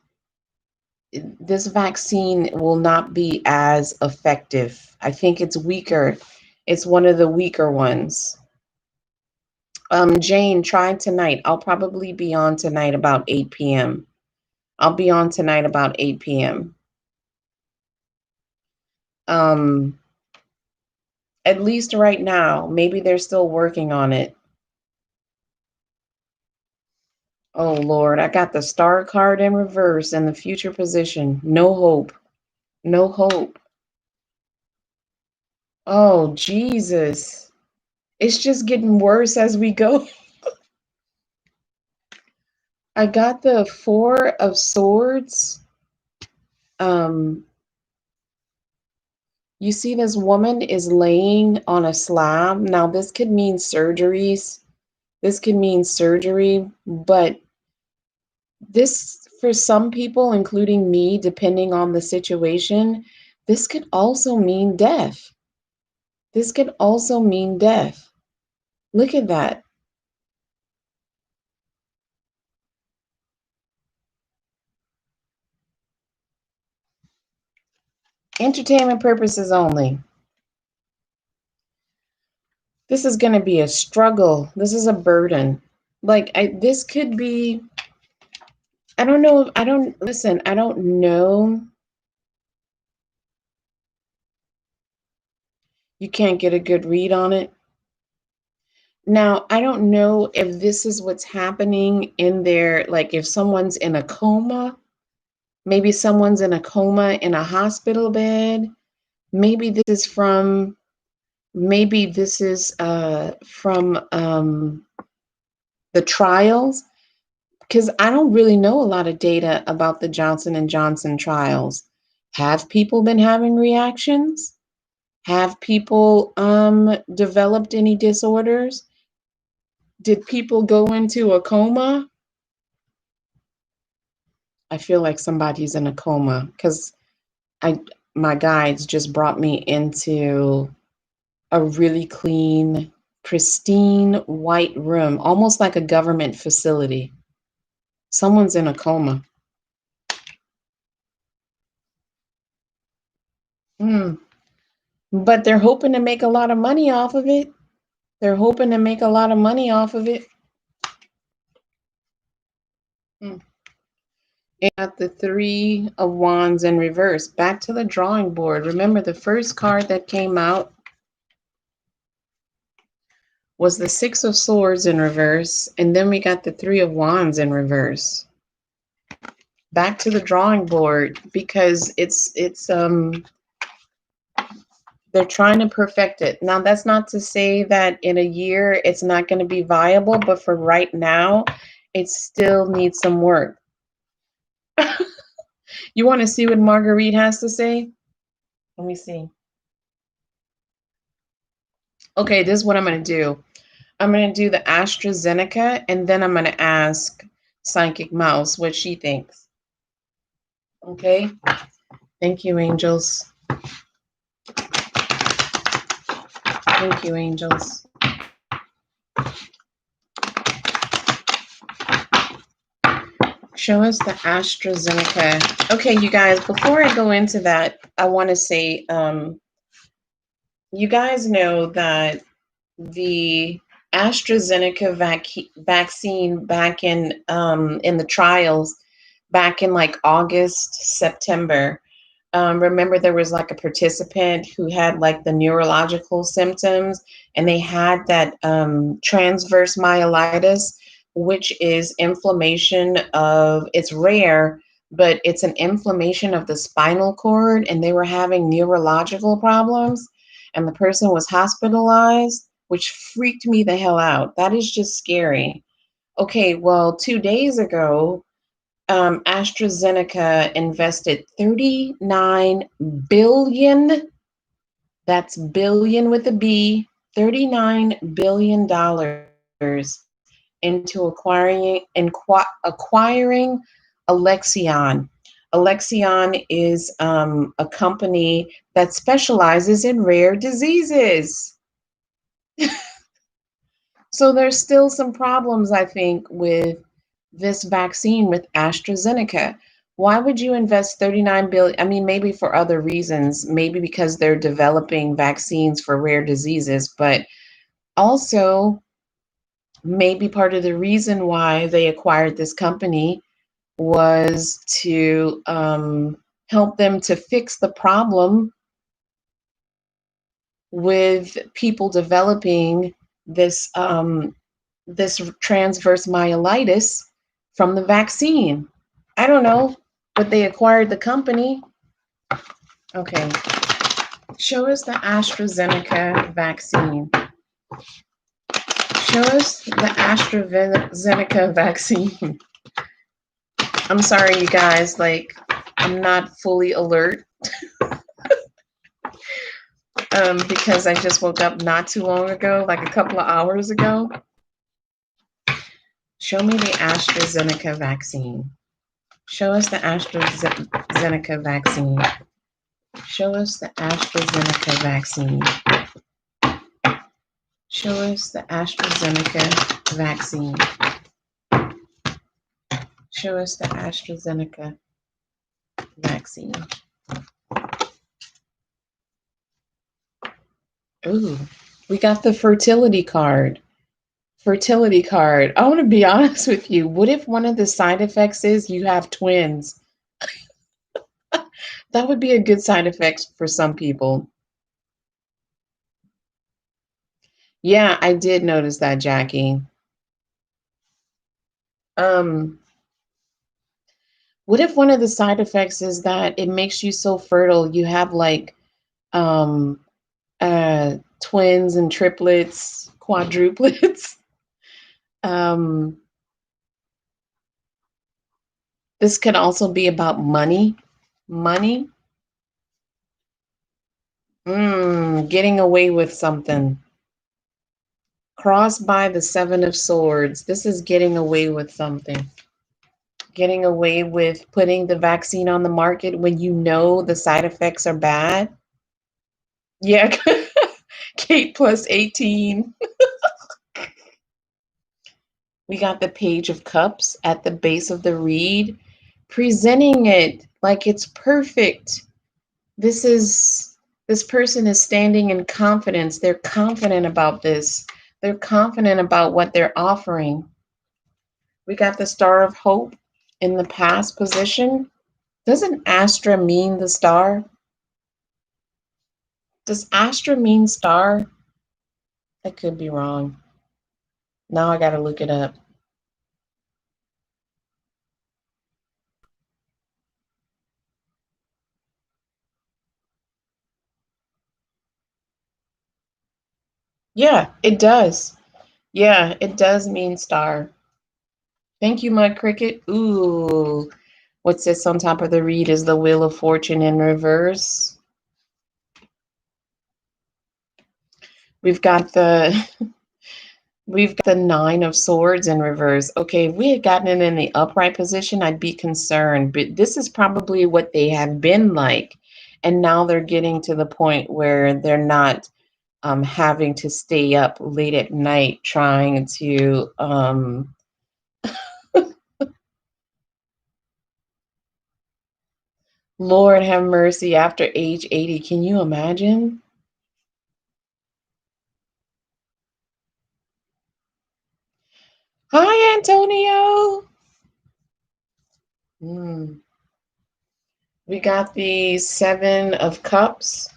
this vaccine will not be as effective. I think it's weaker. It's one of the weaker ones. Jane, try tonight. I'll probably be on tonight about 8 p.m. I'll be on tonight about 8 p.m. Um, at least right now. Maybe they're still working on it. Oh Lord, I got the star card in reverse in the future position. No hope. No hope. Oh Jesus. It's just getting worse as we go. I got the Four of Swords. Um, you see this woman is laying on a slab. Now this could mean surgeries. This could mean surgery, but this, for some people, including me, depending on the situation, this could also mean death. This could also mean death. Look at that. Entertainment purposes only. This is going to be a struggle. This is a burden. Like, this could be, I don't know. Listen, I don't know. You can't get a good read on it. Now, I don't know if this is what's happening in there, like if someone's in a coma, maybe someone's in a coma in a hospital bed. Maybe this is from, maybe this is from the trials, because I don't really know a lot of data about the Johnson and Johnson trials. Have people been having reactions? Have people developed any disorders? Did people go into a coma? I feel like somebody's in a coma because I my guides just brought me into a really clean, pristine white room, almost like a government facility. Someone's in a coma. Mm. But they're hoping to make a lot of money off of it. They're hoping to make a lot of money off of it. Mm. And got the Three of Wands in reverse. Back to the drawing board. Remember, the first card that came out was the Six of Swords in reverse, and then we got the Three of Wands in reverse. Back to the drawing board, because it's they're trying to perfect it. Now, that's not to say that in a year it's not going to be viable, but for right now, it still needs some work. You want to see what Marguerite has to say? Let me see. Okay, this is what I'm going to do. I'm going to do the AstraZeneca, and then I'm going to ask Psychic Mouse what she thinks. Okay? Thank you, angels. Thank you, angels. Show us the AstraZeneca. Okay, you guys, before I go into that, I want to say, you guys know that the AstraZeneca vaccine back in the trials, back in like August, September, remember there was like a participant who had like the neurological symptoms, and they had that transverse myelitis, which is inflammation of, it's rare, but it's an inflammation of the spinal cord, and they were having neurological problems, and the person was hospitalized, which freaked me the hell out. That is just scary. Okay, well, 2 days ago, AstraZeneca invested 39 billion, that's billion with a B, $39 billion into acquiring Alexion. Alexion is a company that specializes in rare diseases. So there's still some problems, I think, with this vaccine with AstraZeneca. Why would you invest 39 billion? I mean, maybe for other reasons, maybe because they're developing vaccines for rare diseases, but also maybe part of the reason why they acquired this company was to help them to fix the problem with people developing this transverse myelitis from the vaccine. I don't know, but they acquired the company. Okay, show us the AstraZeneca vaccine. Show us the AstraZeneca vaccine. I'm sorry, you guys, like, I'm not fully alert because I just woke up not too long ago, like a couple of hours ago. Show me the AstraZeneca vaccine. Show us the AstraZeneca vaccine. Show us the AstraZeneca vaccine. Show us the AstraZeneca vaccine. Show us the AstraZeneca vaccine. Ooh, we got the fertility card. Fertility card. I want to be honest with you. What if one of the side effects is you have twins? That would be a good side effect for some people. Yeah, I did notice that, Jackie. Um, what if one of the side effects is that it makes you so fertile, you have like um twins and triplets, quadruplets? Um, this could also be about money. Money? Getting away with something. Crossed by the Seven of Swords. This is getting away with something. Getting away with putting the vaccine on the market when you know the side effects are bad. Yeah, Kate plus 18. We got the Page of Cups at the base of the read, presenting it like it's perfect. This person is standing in confidence. They're confident about this. They're confident about what they're offering. We got the Star of Hope in the past position. Doesn't Astra mean the star? Does Astra mean star? I could be wrong. Now I got to look it up. Yeah, it does. Yeah, it does mean star. Thank you, Mud Cricket. Ooh, what sits on top of the reed is the Wheel of Fortune in reverse. We've got the we've got the Nine of Swords in reverse. Okay, if we had gotten it in the upright position, I'd be concerned, but this is probably what they have been like. And now they're getting to the point where they're not having to stay up late at night trying to Lord have mercy, after age 80. Can you imagine? Hi, Antonio. Mm. We got the Seven of Cups.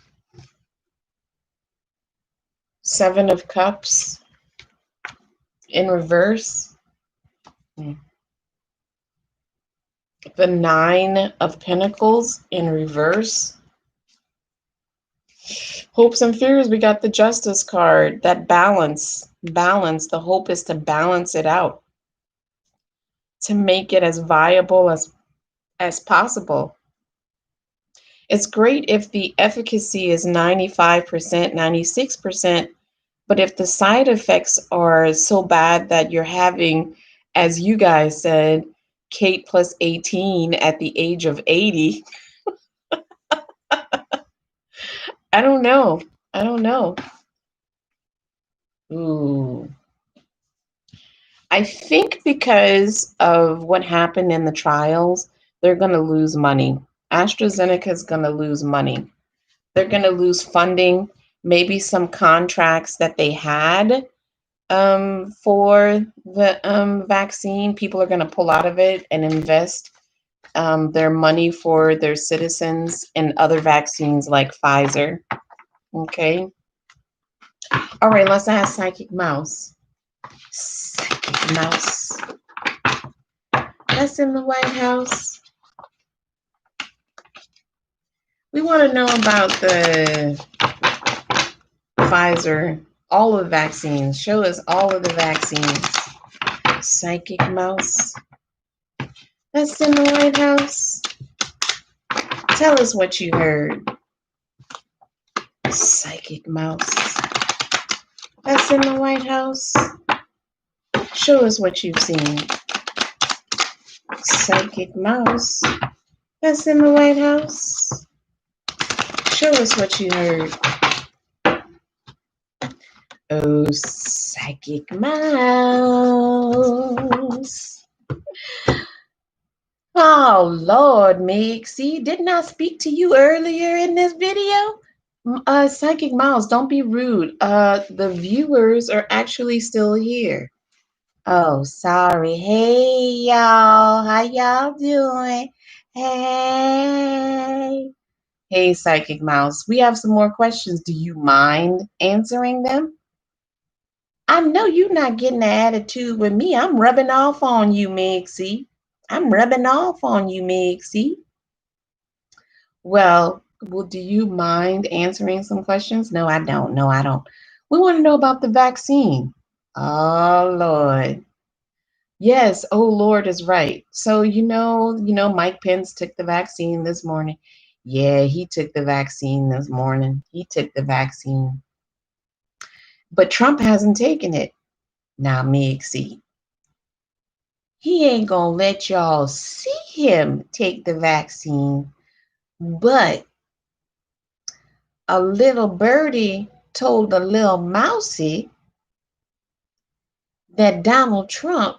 Seven of Cups in reverse. Mm. The Nine of Pentacles in reverse. Hopes and fears, we got the Justice card. That balance. Balance. The hope is to balance it out, to make it as viable as possible. It's great if the efficacy is 95%, 96%, but if the side effects are so bad that you're having, as you guys said, Kate plus 18 at the age of 80, I don't know. I don't know. Ooh. I think because of what happened in the trials, they're going to lose money. AstraZeneca is going to lose money. They're going to lose funding, maybe some contracts that they had for the vaccine. People are going to pull out of it and invest their money for their citizens in other vaccines like Pfizer. Okay. All right, let's ask Psychic Mouse. Psychic Mouse. That's in the White House. We want to know about the Pfizer, all of the vaccines. Show us all of the vaccines. Psychic Mouse. That's in the White House. Tell us what you heard. Psychic Mouse. That's in the White House. Show us what you've seen. Psychic Mouse. That's in the White House. Show us what you heard. Oh, Psychic Mouse. Oh, Lord, Mig. See, didn't I speak to you earlier in this video? Psychic Mouse, don't be rude. The viewers are actually still here. Oh, sorry. Hey, y'all. How y'all doing? Hey. Hey, Psychic Mouse. We have some more questions. Do you mind answering them? I know you're not getting an attitude with me. I'm rubbing off on you, MIGc. I'm rubbing off on you, MIGc. Well, do you mind answering some questions? No, I don't. No, I don't. We want to know about the vaccine. Oh, Lord. Yes, oh, Lord is right. So, Mike Pence took the vaccine this morning. Yeah, he took the vaccine this morning. He took the vaccine. But Trump hasn't taken it. Now, MIGc. He ain't gonna let y'all see him take the vaccine, but a little birdie told a little mousy that Donald Trump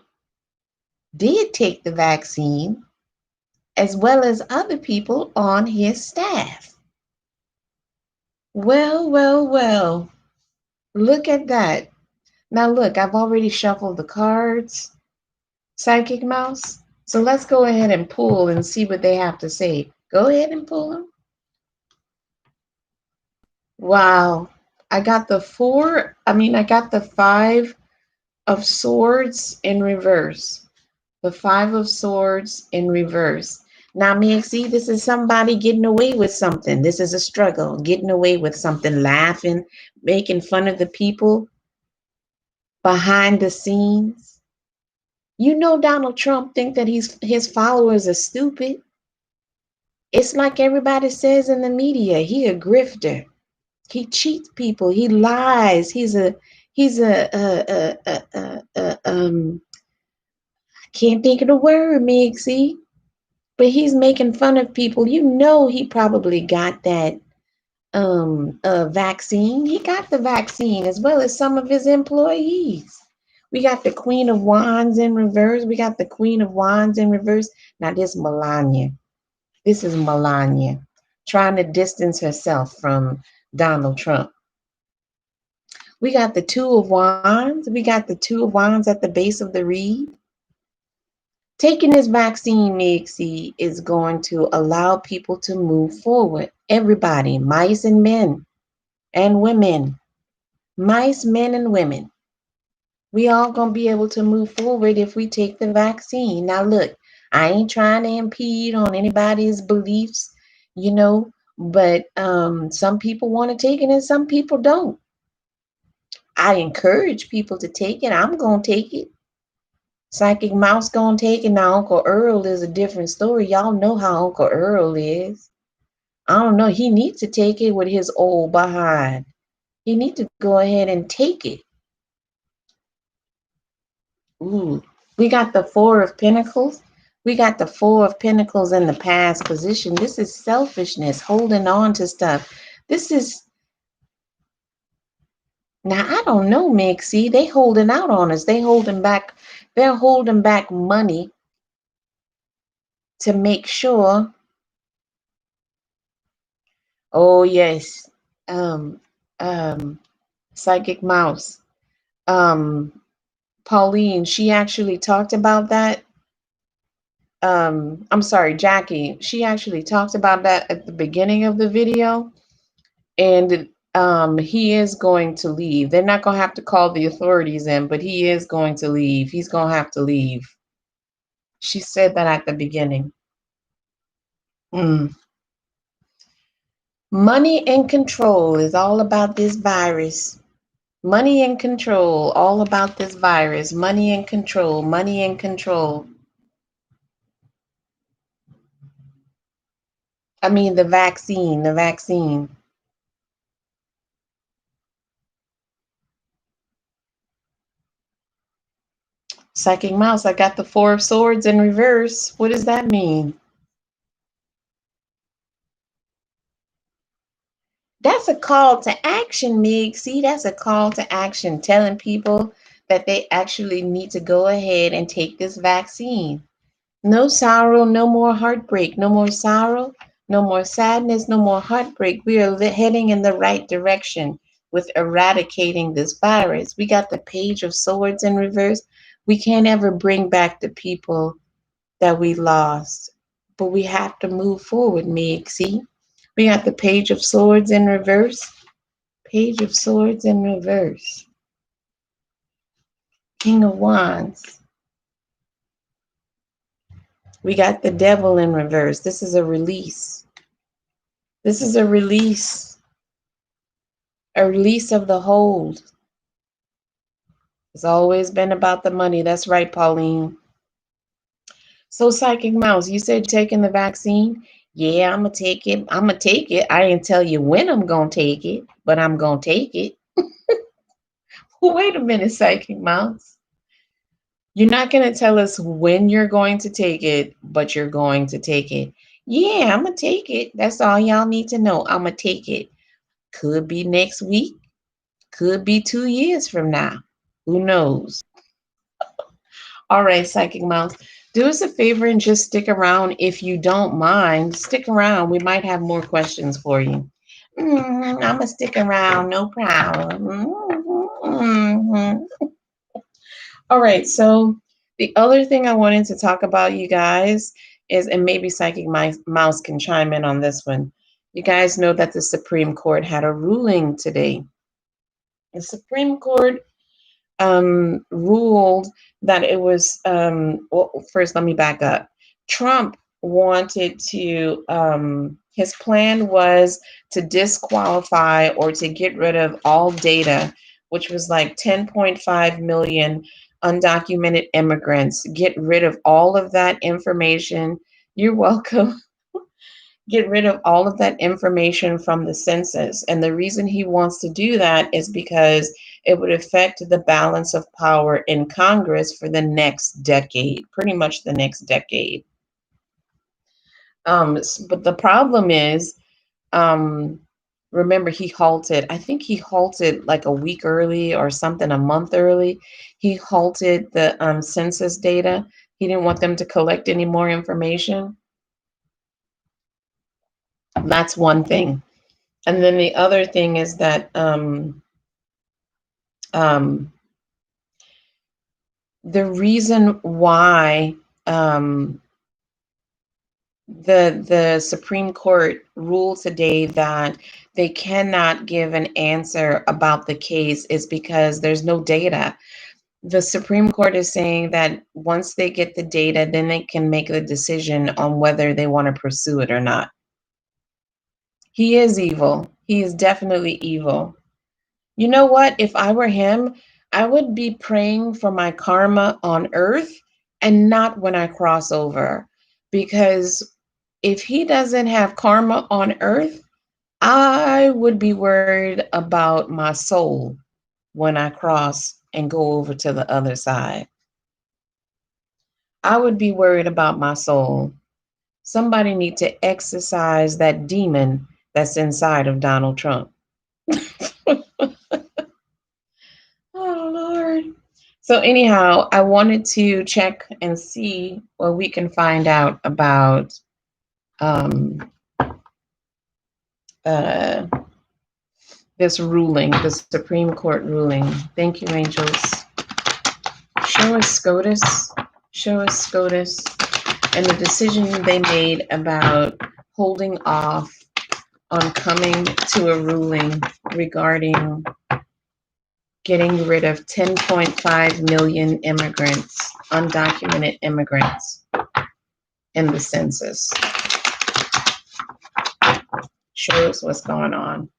did take the vaccine, as well as other people on his staff. Well, well, well, look at that. Now look, I've already shuffled the cards, Psychic Mouse. So let's go ahead and pull and see what they have to say. Go ahead and pull them. Wow. I got the Five of Swords in reverse. The Five of Swords in reverse. Now, MIGc, this is somebody getting away with something. This is a struggle, getting away with something, laughing, making fun of the people behind the scenes. You know Donald Trump think that his followers are stupid. It's like everybody says in the media, he a grifter. He cheats people. He lies. I can't think of the word, MIGc, but he's making fun of people. You know, he probably got that vaccine. He got the vaccine as well as some of his employees. We got the Queen of Wands in reverse. We got the Queen of Wands in reverse. Now this Melania. This is Melania trying to distance herself from Donald Trump. We got the Two of Wands. We got the Two of Wands at the base of the reed. Taking this vaccine, MIGc, is going to allow people to move forward. Everybody, mice and men and women. Mice, men, and women. We all going to be able to move forward if we take the vaccine. Now, look, I ain't trying to impede on anybody's beliefs, but some people want to take it and some people don't. I encourage people to take it. I'm going to take it. Psychic Mouse gonna take it. Now Uncle Earl is a different story. Y'all know how Uncle Earl is. I don't know. He needs to take it with his old behind. He needs to go ahead and take it. Ooh, we got the Four of Pentacles. We got the Four of Pentacles in the past position. This is selfishness, holding on to stuff. This is, now I don't know, MIGc. They holding out on us. They holding back They're holding back money to make sure. Oh yes, um, um, Psychic Mouse. Um, Pauline, she actually talked about that. I'm sorry, Jackie. She actually talked about that at the beginning of the video, and he is going to leave. They're not going to have to call the authorities in, but he is going to leave. He's going to have to leave. She said that at the beginning. Mm. Money and control is all about this virus. Money and control, all about this virus. Money and control, money and control. I mean, the vaccine, the vaccine. Psychic Mouse, I got the Four of Swords in reverse. What does that mean? That's a call to action, Mig. See, that's a call to action, telling people that they actually need to go ahead and take this vaccine. No sorrow, no more heartbreak, no more sorrow, no more sadness, no more heartbreak. We are heading in the right direction with eradicating this virus. We got the Page of Swords in reverse. We can't ever bring back the people that we lost, but we have to move forward, Meg. See, we got the Page of Swords in reverse. Page of Swords in reverse. King of Wands. We got the Devil in reverse. This is a release. This is a release. A release of the hold. It's always been about the money. That's right, Pauline. So, Psychic Mouse, you said taking the vaccine. Yeah, I'm going to take it. I'm going to take it. I didn't tell you when I'm going to take it, but I'm going to take it. Wait a minute, Psychic Mouse. You're not going to tell us when you're going to take it, but you're going to take it. Yeah, I'm going to take it. That's all y'all need to know. I'm going to take it. Could be next week. Could be 2 years from now. Who knows? All right, Psychic Mouse. Do us a favor and just stick around if you don't mind. Stick around. We might have more questions for you. I'm going to stick around. No problem. All right, so the other thing I wanted to talk about, you guys, is, and maybe Psychic Mouse can chime in on this one. You guys know that the Supreme Court had a ruling today. The Supreme Court ruled that it was, well, first, let me back up. Trump wanted to, his plan was to disqualify or to get rid of all data, which was like 10.5 million undocumented immigrants, get rid of all of that information. You're welcome. Get rid of all of that information from the census. And the reason he wants to do that is because it would affect the balance of power in Congress for the next decade, pretty much the next decade. But the problem is, remember, he halted, I think he halted like a week early or something, a month early. He halted the census data. He didn't want them to collect any more information. That's one thing. And then the other thing is that the reason why the Supreme Court ruled today that they cannot give an answer about the case is because there's no data. The Supreme Court is saying that once they get the data, then they can make the decision on whether they want to pursue it or not. He is evil. He is definitely evil. You know what? If I were him, I would be praying for my karma on earth and not when I cross over. Because if he doesn't have karma on earth, I would be worried about my soul when I cross and go over to the other side. I would be worried about my soul. Somebody need to exorcise that demon that's inside of Donald Trump. Oh, Lord. So anyhow, I wanted to check and see what we can find out about uh, this ruling, the Supreme Court ruling. Thank you, angels. Show us SCOTUS. Show us SCOTUS and the decision they made about holding off on coming to a ruling regarding getting rid of 10.5 million immigrants, undocumented immigrants in the census. Show us what's going on.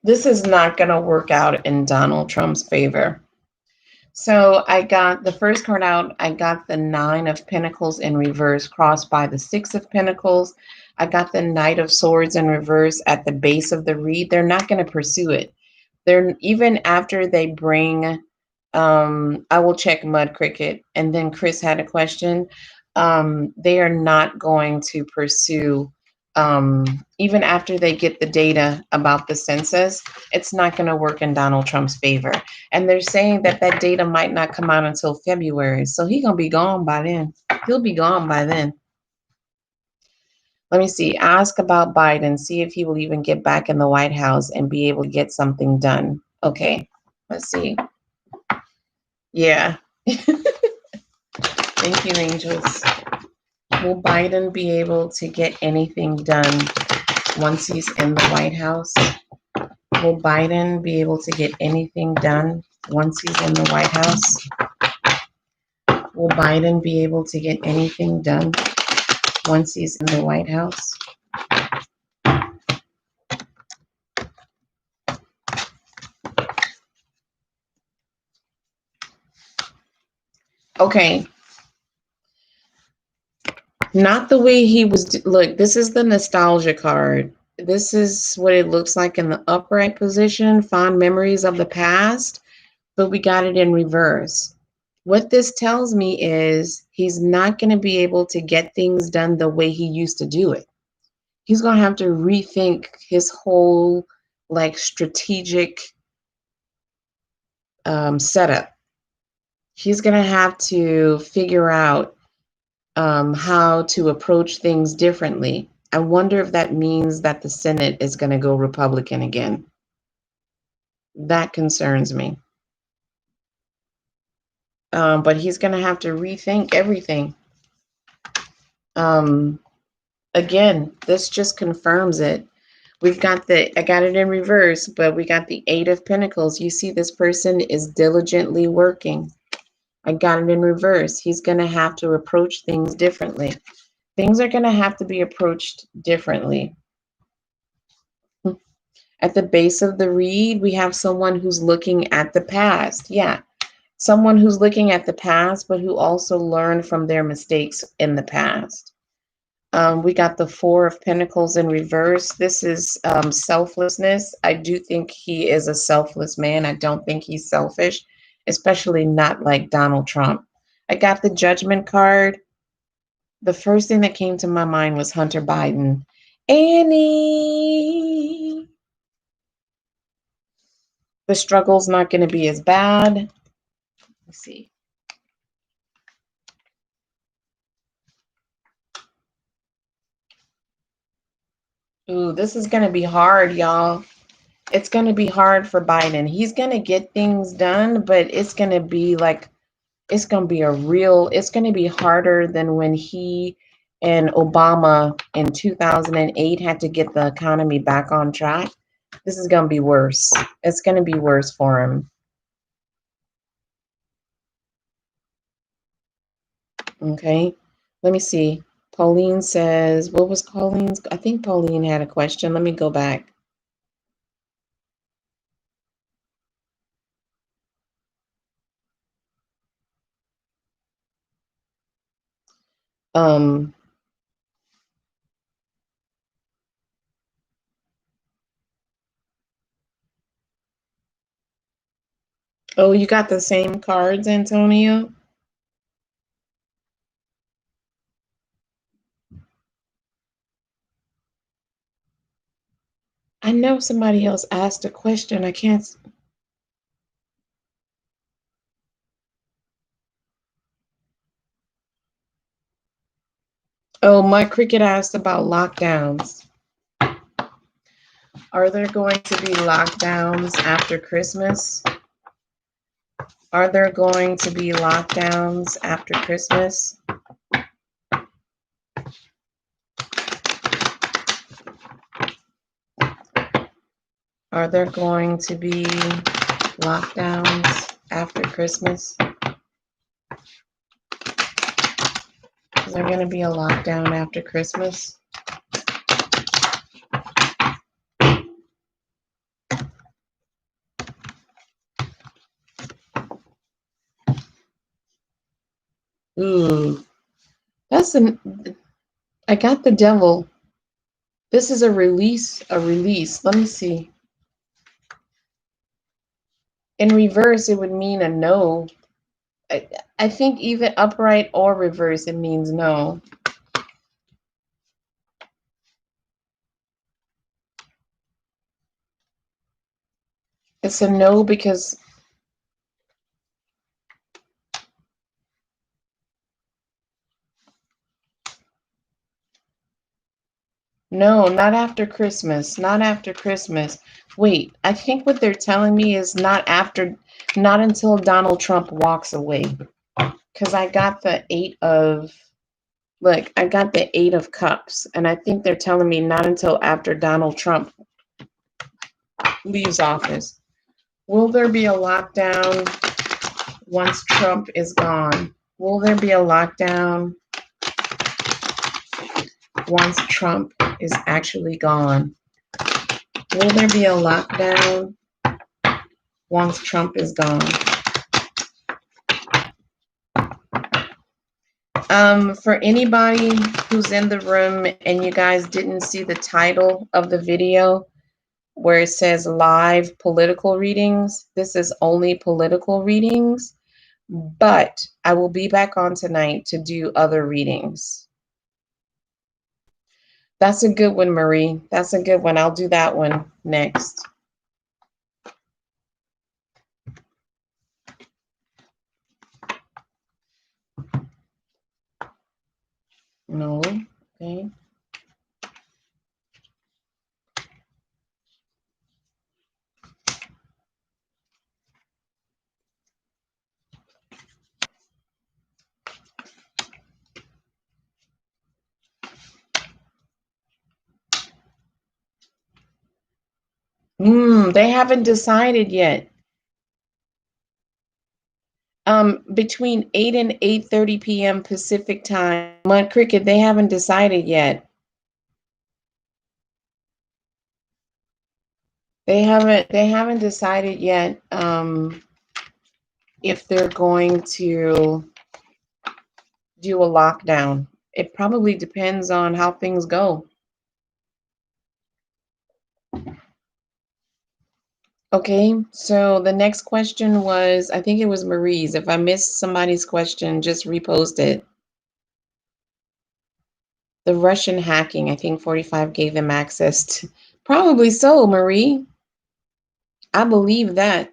This is not going to work out in Donald Trump's favor. So I got the first card out. I got the 9 of Pentacles in reverse crossed by the 6 of Pentacles. I got the Knight of Swords in reverse at the base of the reed. They're not going to pursue it. They're even after they bring, I will check Mud Cricket. And then Chris had a question. They are not going to pursue, even after they get the data about the census, it's not going to work in Donald Trump's favor. And they're saying that that data might not come out until February. So he's going to be gone by then. He'll be gone by then. Let me see. Ask about Biden. See if he will even get back in the White House and be able to get something done. Okay. Let's see. Yeah. Thank you, angels. Will Biden be able to get anything done once he's in the White House? Will Biden be able to get anything done once he's in the White House? Will Biden be able to get anything done once he's in the White House? Okay. Not the way he was. Look, this is the nostalgia card. This is what it looks like in the upright position, fond memories of the past, but we got it in reverse. What this tells me is he's not going to be able to get things done the way he used to do it. He's going to have to rethink his whole like strategic setup. He's going to have to figure out how to approach things differently. I wonder if that means that the Senate is going to go Republican again. That concerns me. But he's going to have to rethink everything. Again, this just confirms it. We've got I got it in reverse, but we got the 8 of Pentacles. You see, this person is diligently working. I got it in reverse. He's going to have to approach things differently. Things are going to have to be approached differently. At the base of the reed, we have someone who's looking at the past. Yeah, someone who's looking at the past, but who also learned from their mistakes in the past. We got the 4 of Pentacles in reverse. This is selflessness. I do think he is a selfless man. I don't think he's selfish, especially not like Donald Trump. I got the Judgment card. The first thing that came to my mind was Hunter Biden. Annie. The struggle's not going to be as bad. Let's see. Ooh, this is going to be hard, y'all. It's going to be hard for Biden. He's going to get things done, but it's going to be like, it's going to be it's going to be harder than when he and Obama in 2008 had to get the economy back on track. This is going to be worse. It's going to be worse for him. Okay, let me see. Pauline says, what was Pauline's? I think Pauline had a question. Let me go back. Um, oh, you got the same cards, Antonio? I know somebody else asked a question. I can't. Oh, my cricket asked about lockdowns. Are there going to be lockdowns after Christmas? Are there going to be lockdowns after Christmas? Are there going to be lockdowns after Christmas? Is there going to be a lockdown after Christmas? Ooh, that's I got the devil. This is a release, Let me see. In reverse, it would mean a no. I think even upright or reverse, it means no. It's a no because no, not after Christmas. Not after Christmas. Wait, I think what they're telling me is not until Donald Trump walks away. Because I got the I got the 8 of Cups, and I think they're telling me not until after Donald Trump leaves office. Will there be a lockdown once Trump is gone? Will there be a lockdown once Trump is actually gone? Will there be a lockdown once Trump is gone? For anybody who's in the room and you guys didn't see the title of the video where it says live political readings, this is only political readings, but I will be back on tonight to do other readings. That's a good one, Marie. That's a good one. I'll do that one next. No, okay. They haven't decided yet. Between 8 and 8:30 p.m. Pacific time. Mud Cricket, they haven't decided yet. They haven't decided yet if they're going to do a lockdown. It probably depends on how things go. Okay, so the next question was, I think it was Marie's. If I missed somebody's question, just repost it. The Russian hacking, I think 45 gave them access to. Probably so, Marie. I believe that.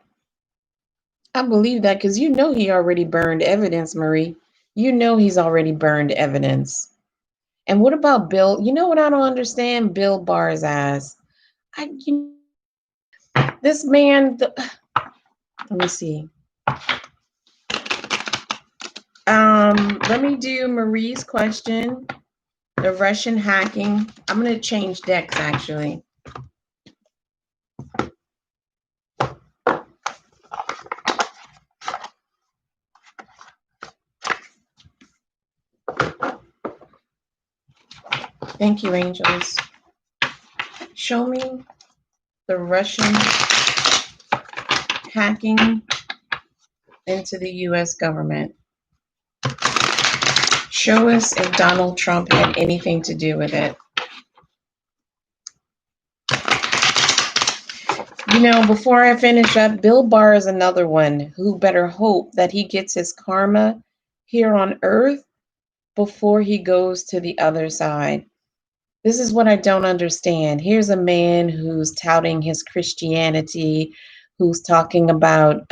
I believe that because you know he already burned evidence, Marie. You know he's already burned evidence. And what about Bill? You know what I don't understand? Bill Barr's ass. This man. Let me see. Let me do Marie's question. The Russian hacking. I'm gonna change decks actually. Thank you, angels. Show me the Russian hacking into the U.S. government. Show us if Donald Trump had anything to do with it. You know, before I finish up, Bill Barr is another one who better hope that he gets his karma here on Earth before he goes to the other side. This is what I don't understand. Here's a man who's touting his Christianity, who's talking about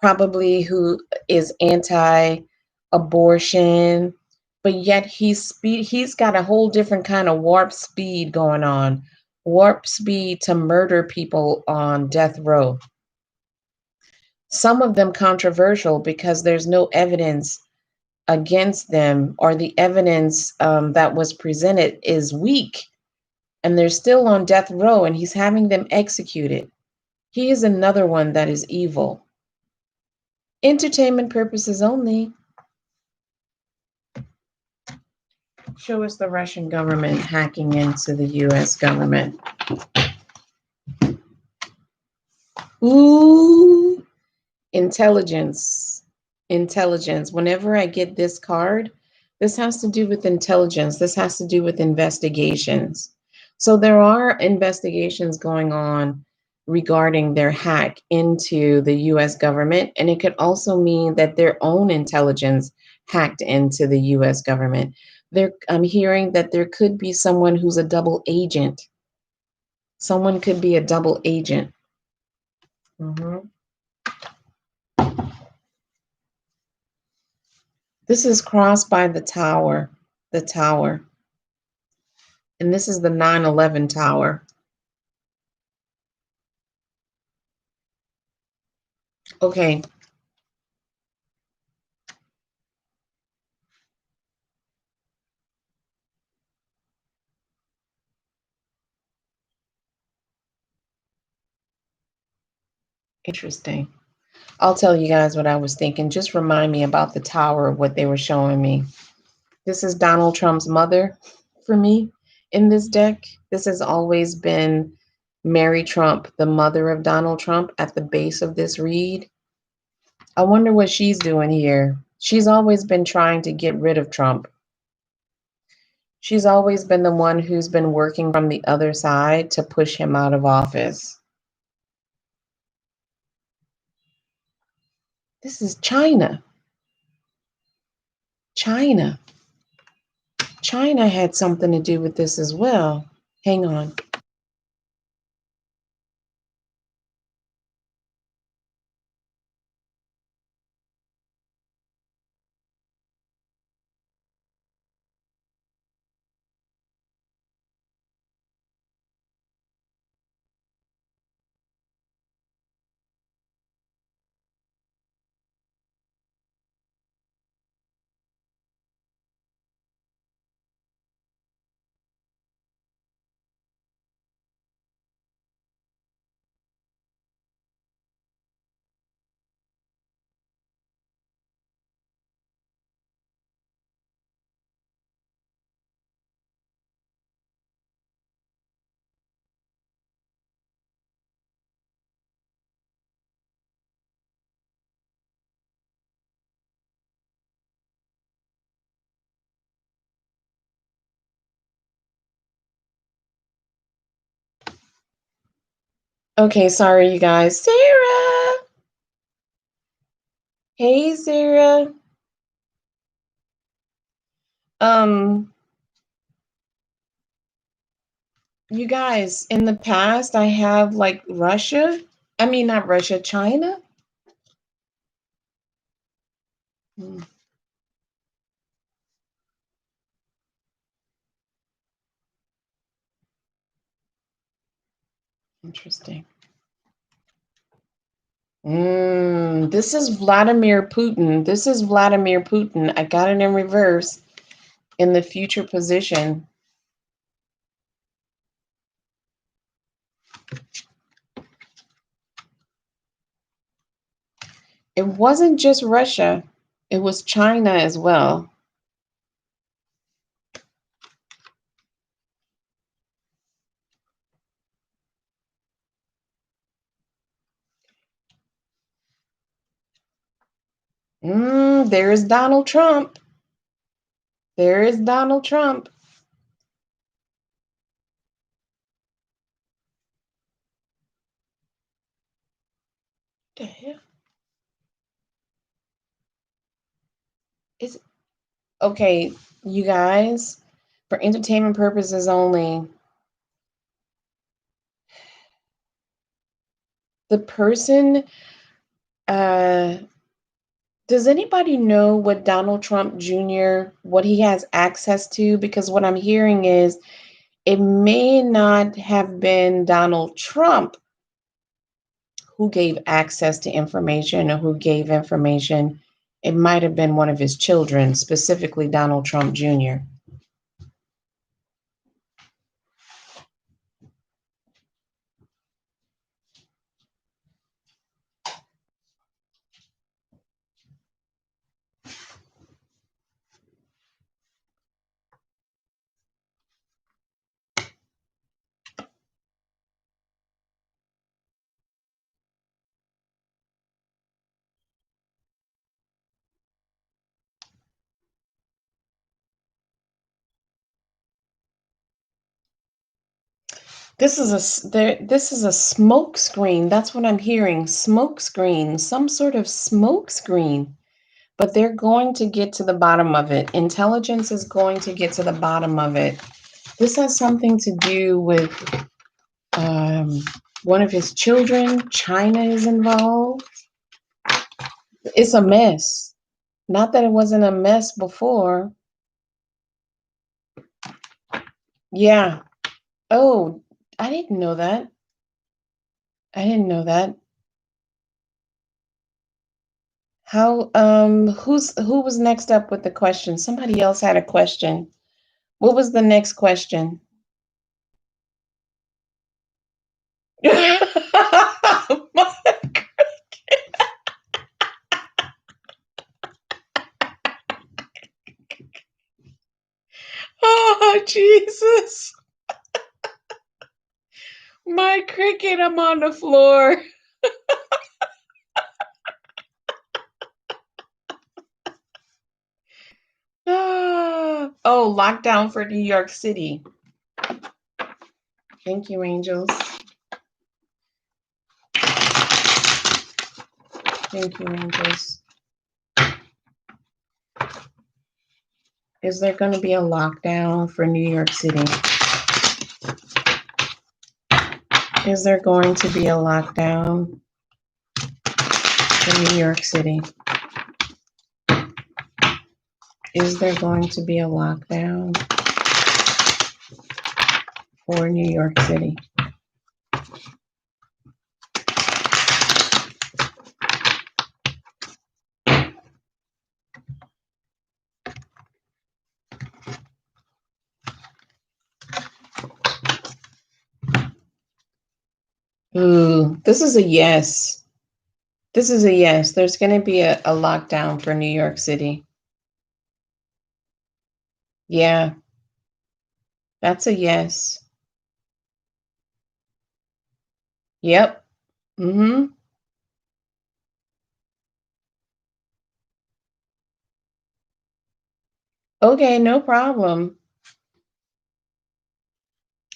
probably who is anti-abortion, but yet he's got a whole different kind of warp speed going on. Warp speed to murder people on death row. Some of them controversial because there's no evidence against them, or the evidence that was presented is weak, and they're still on death row and he's having them executed. He is another one that is evil. Entertainment purposes only. Show us the Russian government hacking into the US government. Ooh, intelligence. Intelligence. Whenever I get this card, this has to do with intelligence. This has to do with investigations. So there are investigations going on regarding their hack into the US government, and it could also mean that their own intelligence hacked into the US government. I'm hearing that there could be someone who's a double agent. Someone could be a double agent. This is crossed by the tower. The tower. And this is the 9/11 tower. Okay. Interesting. I'll tell you guys what I was thinking. Just remind me about the tower, what they were showing me. This is Donald Trump's mother for me in this deck. This has always been Mary Trump, the mother of Donald Trump, at the base of this read. I wonder what she's doing here. She's always been trying to get rid of Trump. She's always been the one who's been working from the other side to push him out of office. This is China. China. China had something to do with this as well. Hang on. Okay, sorry, you guys. Sarah! Hey, Sarah. You guys, in the past, I have like Russia. I mean, not Russia, China. Hmm, interesting. This is Vladimir Putin. This is Vladimir Putin. I got it in reverse in the future position. It wasn't just Russia, it was China as well. There is Donald Trump. There is Donald Trump. What the hell? Is okay, you guys, for entertainment purposes only, the person, uh, does anybody know what Donald Trump Jr., what he has access to? Because what I'm hearing is it may not have been Donald Trump who gave access to information or who gave information. It might have been one of his children, specifically Donald Trump Jr. This is a smoke screen. That's what I'm hearing. Smoke screen, some sort of smoke screen. But they're going to get to the bottom of it. Intelligence is going to get to the bottom of it. This has something to do with one of his children. China is involved. It's a mess. Not that it wasn't a mess before. Yeah. Oh, I didn't know that. I didn't know that. How who was next up with the question? Somebody else had a question. What was the next question? Oh, Jesus. My cricket, I'm on the floor. Oh, lockdown for New York City. Thank you, angels. Thank you, angels. Is there going to be a lockdown for New York City? Is there going to be a lockdown for New York City? Is there going to be a lockdown for New York City? Ooh, this is a yes. This is a yes. There's going to be a lockdown for New York City. Yeah, that's a yes. Yep. Mm-hmm. Okay, no problem.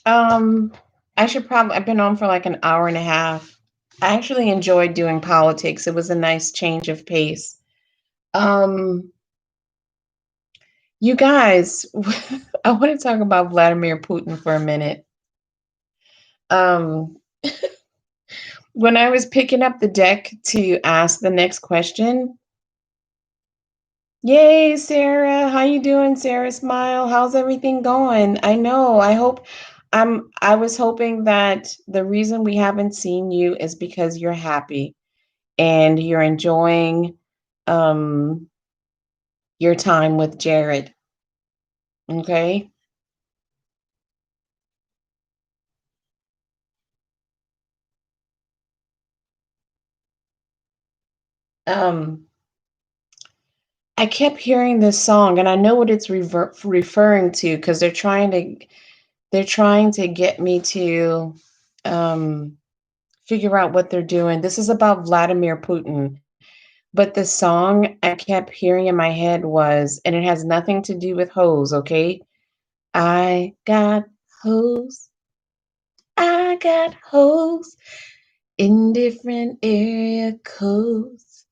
Um, I've been on for like an hour and a half. I actually enjoyed doing politics. It was a nice change of pace. Um, you guys, I want to talk about Vladimir Putin for a minute. Um, when I was picking up the deck to ask the next question, yay, Sarah, how you doing, Sarah Smile? How's everything going? I know. I was hoping that the reason we haven't seen you is because you're happy and you're enjoying um your time with Jared. Okay? Um I kept hearing this song and I know what it's referring to because they're trying to get me to um figure out what they're doing. This is about Vladimir Putin. But the song I kept hearing in my head was, and it has nothing to do with hoes, okay? I got hoes, I got hoes in different area codes.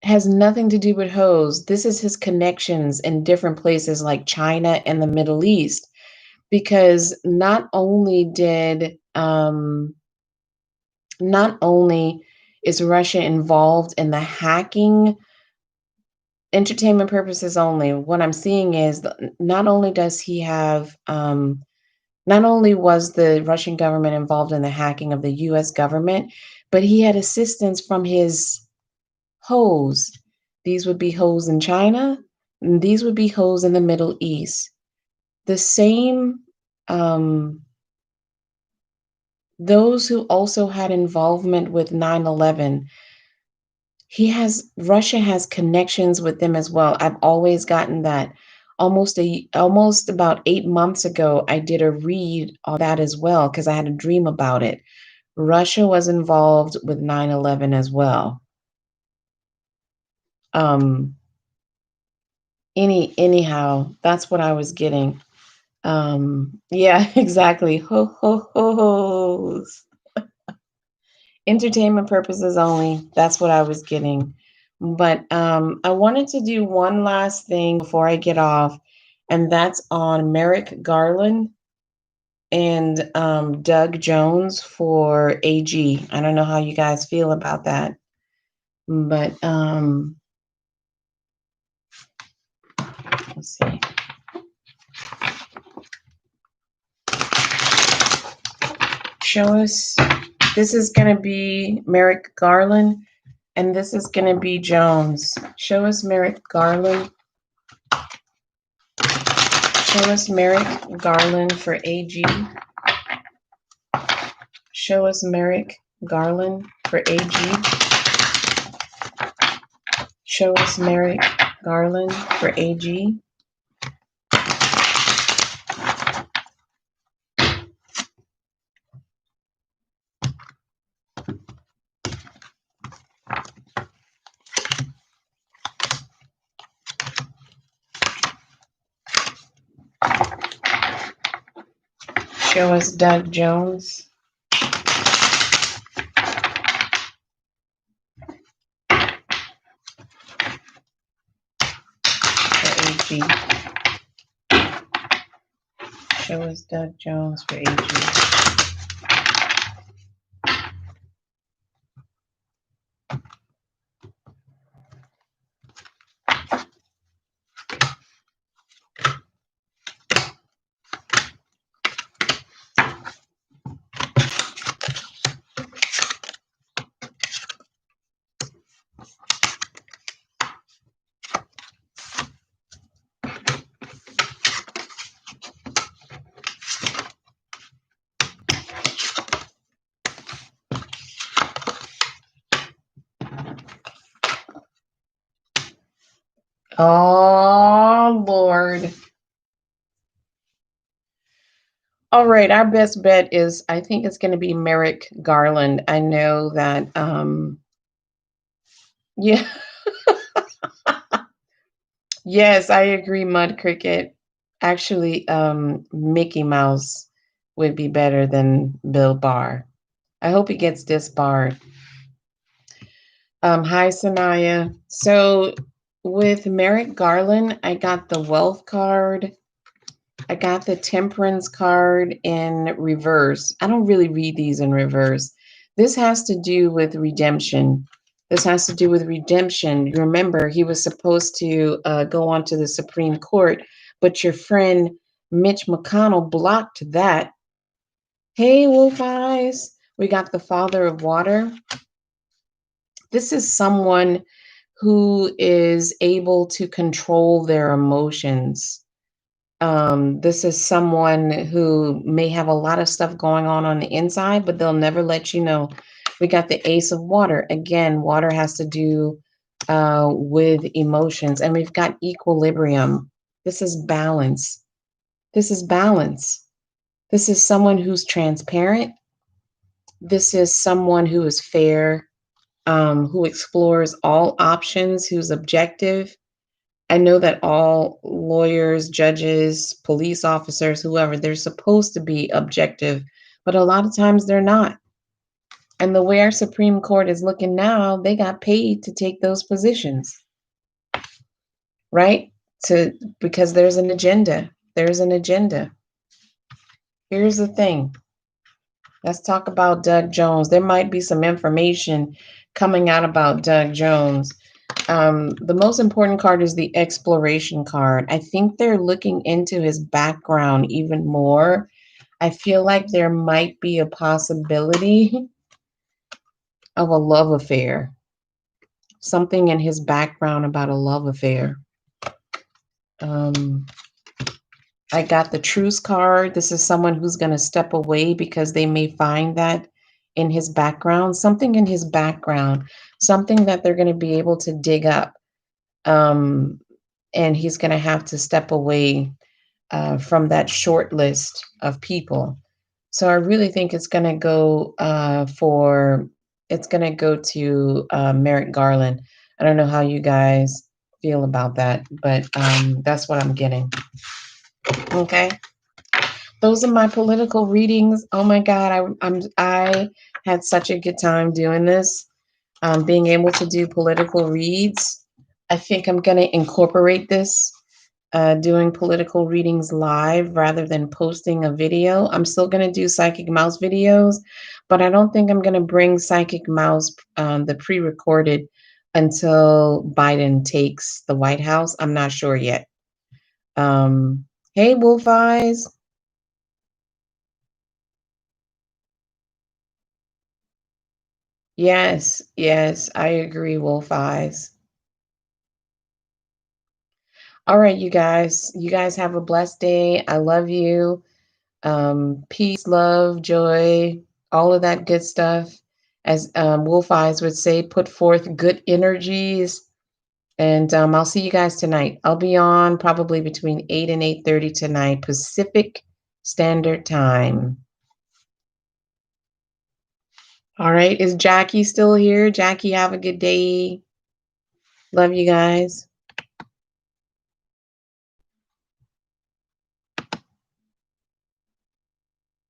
Has nothing to do with hoes. This is his connections in different places like China and the Middle East. Because not only is Russia involved in the hacking, entertainment purposes only, what I'm seeing is not only does he have, not only was the Russian government involved in the hacking of the US government, but he had assistance from his hoes. These would be hoes in China, and these would be hoes in the Middle East. The same, those who also had involvement with 9/11, Russia has connections with them as well. I've always gotten that. Almost about 8 months ago, I did a read on that as well because I had a dream about it. Russia was involved with 9/11 as well. Um, anyhow, that's what I was getting. Yeah, exactly. Ho ho ho ho's. Entertainment purposes only. That's what I was getting. But I wanted to do one last thing before I get off, and that's on Merrick Garland and Doug Jones for AG. I don't know how you guys feel about that, but let's see. Show us. This is going to be Merrick Garland, and this is going to be Jones. Show us Merrick Garland. Show us Merrick Garland for AG. Show us Merrick Garland for AG. Show us Merrick Garland for AG. Show us Doug Jones. For AG. Show us Doug Jones for AG. Oh, Lord. All right, our best bet is, I think it's going to be Merrick Garland. I know that, yeah. Yes, I agree, Mud Cricket. Actually, Mickey Mouse would be better than Bill Barr. I hope he gets disbarred. Hi, Sanaya. So with Merrick Garland, I got the wealth card. I got the temperance card in reverse. I don't really read these in reverse. This has to do with redemption. This has to do with redemption. You remember, he was supposed to go on to the Supreme Court, but your friend Mitch McConnell blocked that. Hey, Wolf Eyes. We got the Father of Water. This is someone who is able to control their emotions. This is someone who may have a lot of stuff going on the inside, but they'll never let you know. We got the Ace of Water. Again, water has to do with emotions. And we've got equilibrium. This is balance. This is balance. This is someone who's transparent. This is someone who is fair. who explores all options, who's objective. I know that all lawyers, judges, police officers, whoever, they're supposed to be objective, but a lot of times they're not. And the way our Supreme Court is looking now, they got paid to take those positions, right? To because there's an agenda. There's an agenda. Here's the thing. Let's talk about Doug Jones. There might be some information coming out about Doug Jones. The most important card is the exploration card. I think they're looking into his background even more. I feel like there might be a possibility of a love affair. Something in his background about a love affair. I got the truce card. This is someone who's going to step away because they may find that in his background, something in his background, something that they're going to be able to dig up. And he's going to have to step away from that short list of people. So I really think it's going to go it's going to go to Merrick Garland. I don't know how you guys feel about that, but that's what I'm getting. Okay. Those are my political readings. Oh my God, I had such a good time doing this, being able to do political reads. I think I'm going to incorporate this, doing political readings live rather than posting a video. I'm still going to do Psychic Mouse videos, but I don't think I'm going to bring Psychic Mouse, the pre-recorded, until Biden takes the White House. I'm not sure yet. Hey, Wolf Eyes. Yes, yes, I agree, Wolf Eyes. All right, you guys. You guys have a blessed day. I love you. Peace, love, joy, all of that good stuff. As Wolf Eyes would say, put forth good energies. And I'll see you guys tonight. I'll be on probably between 8 and 8:30 tonight, Pacific Standard Time. All right. Is Jackie still here? Jackie, have a good day. Love you guys.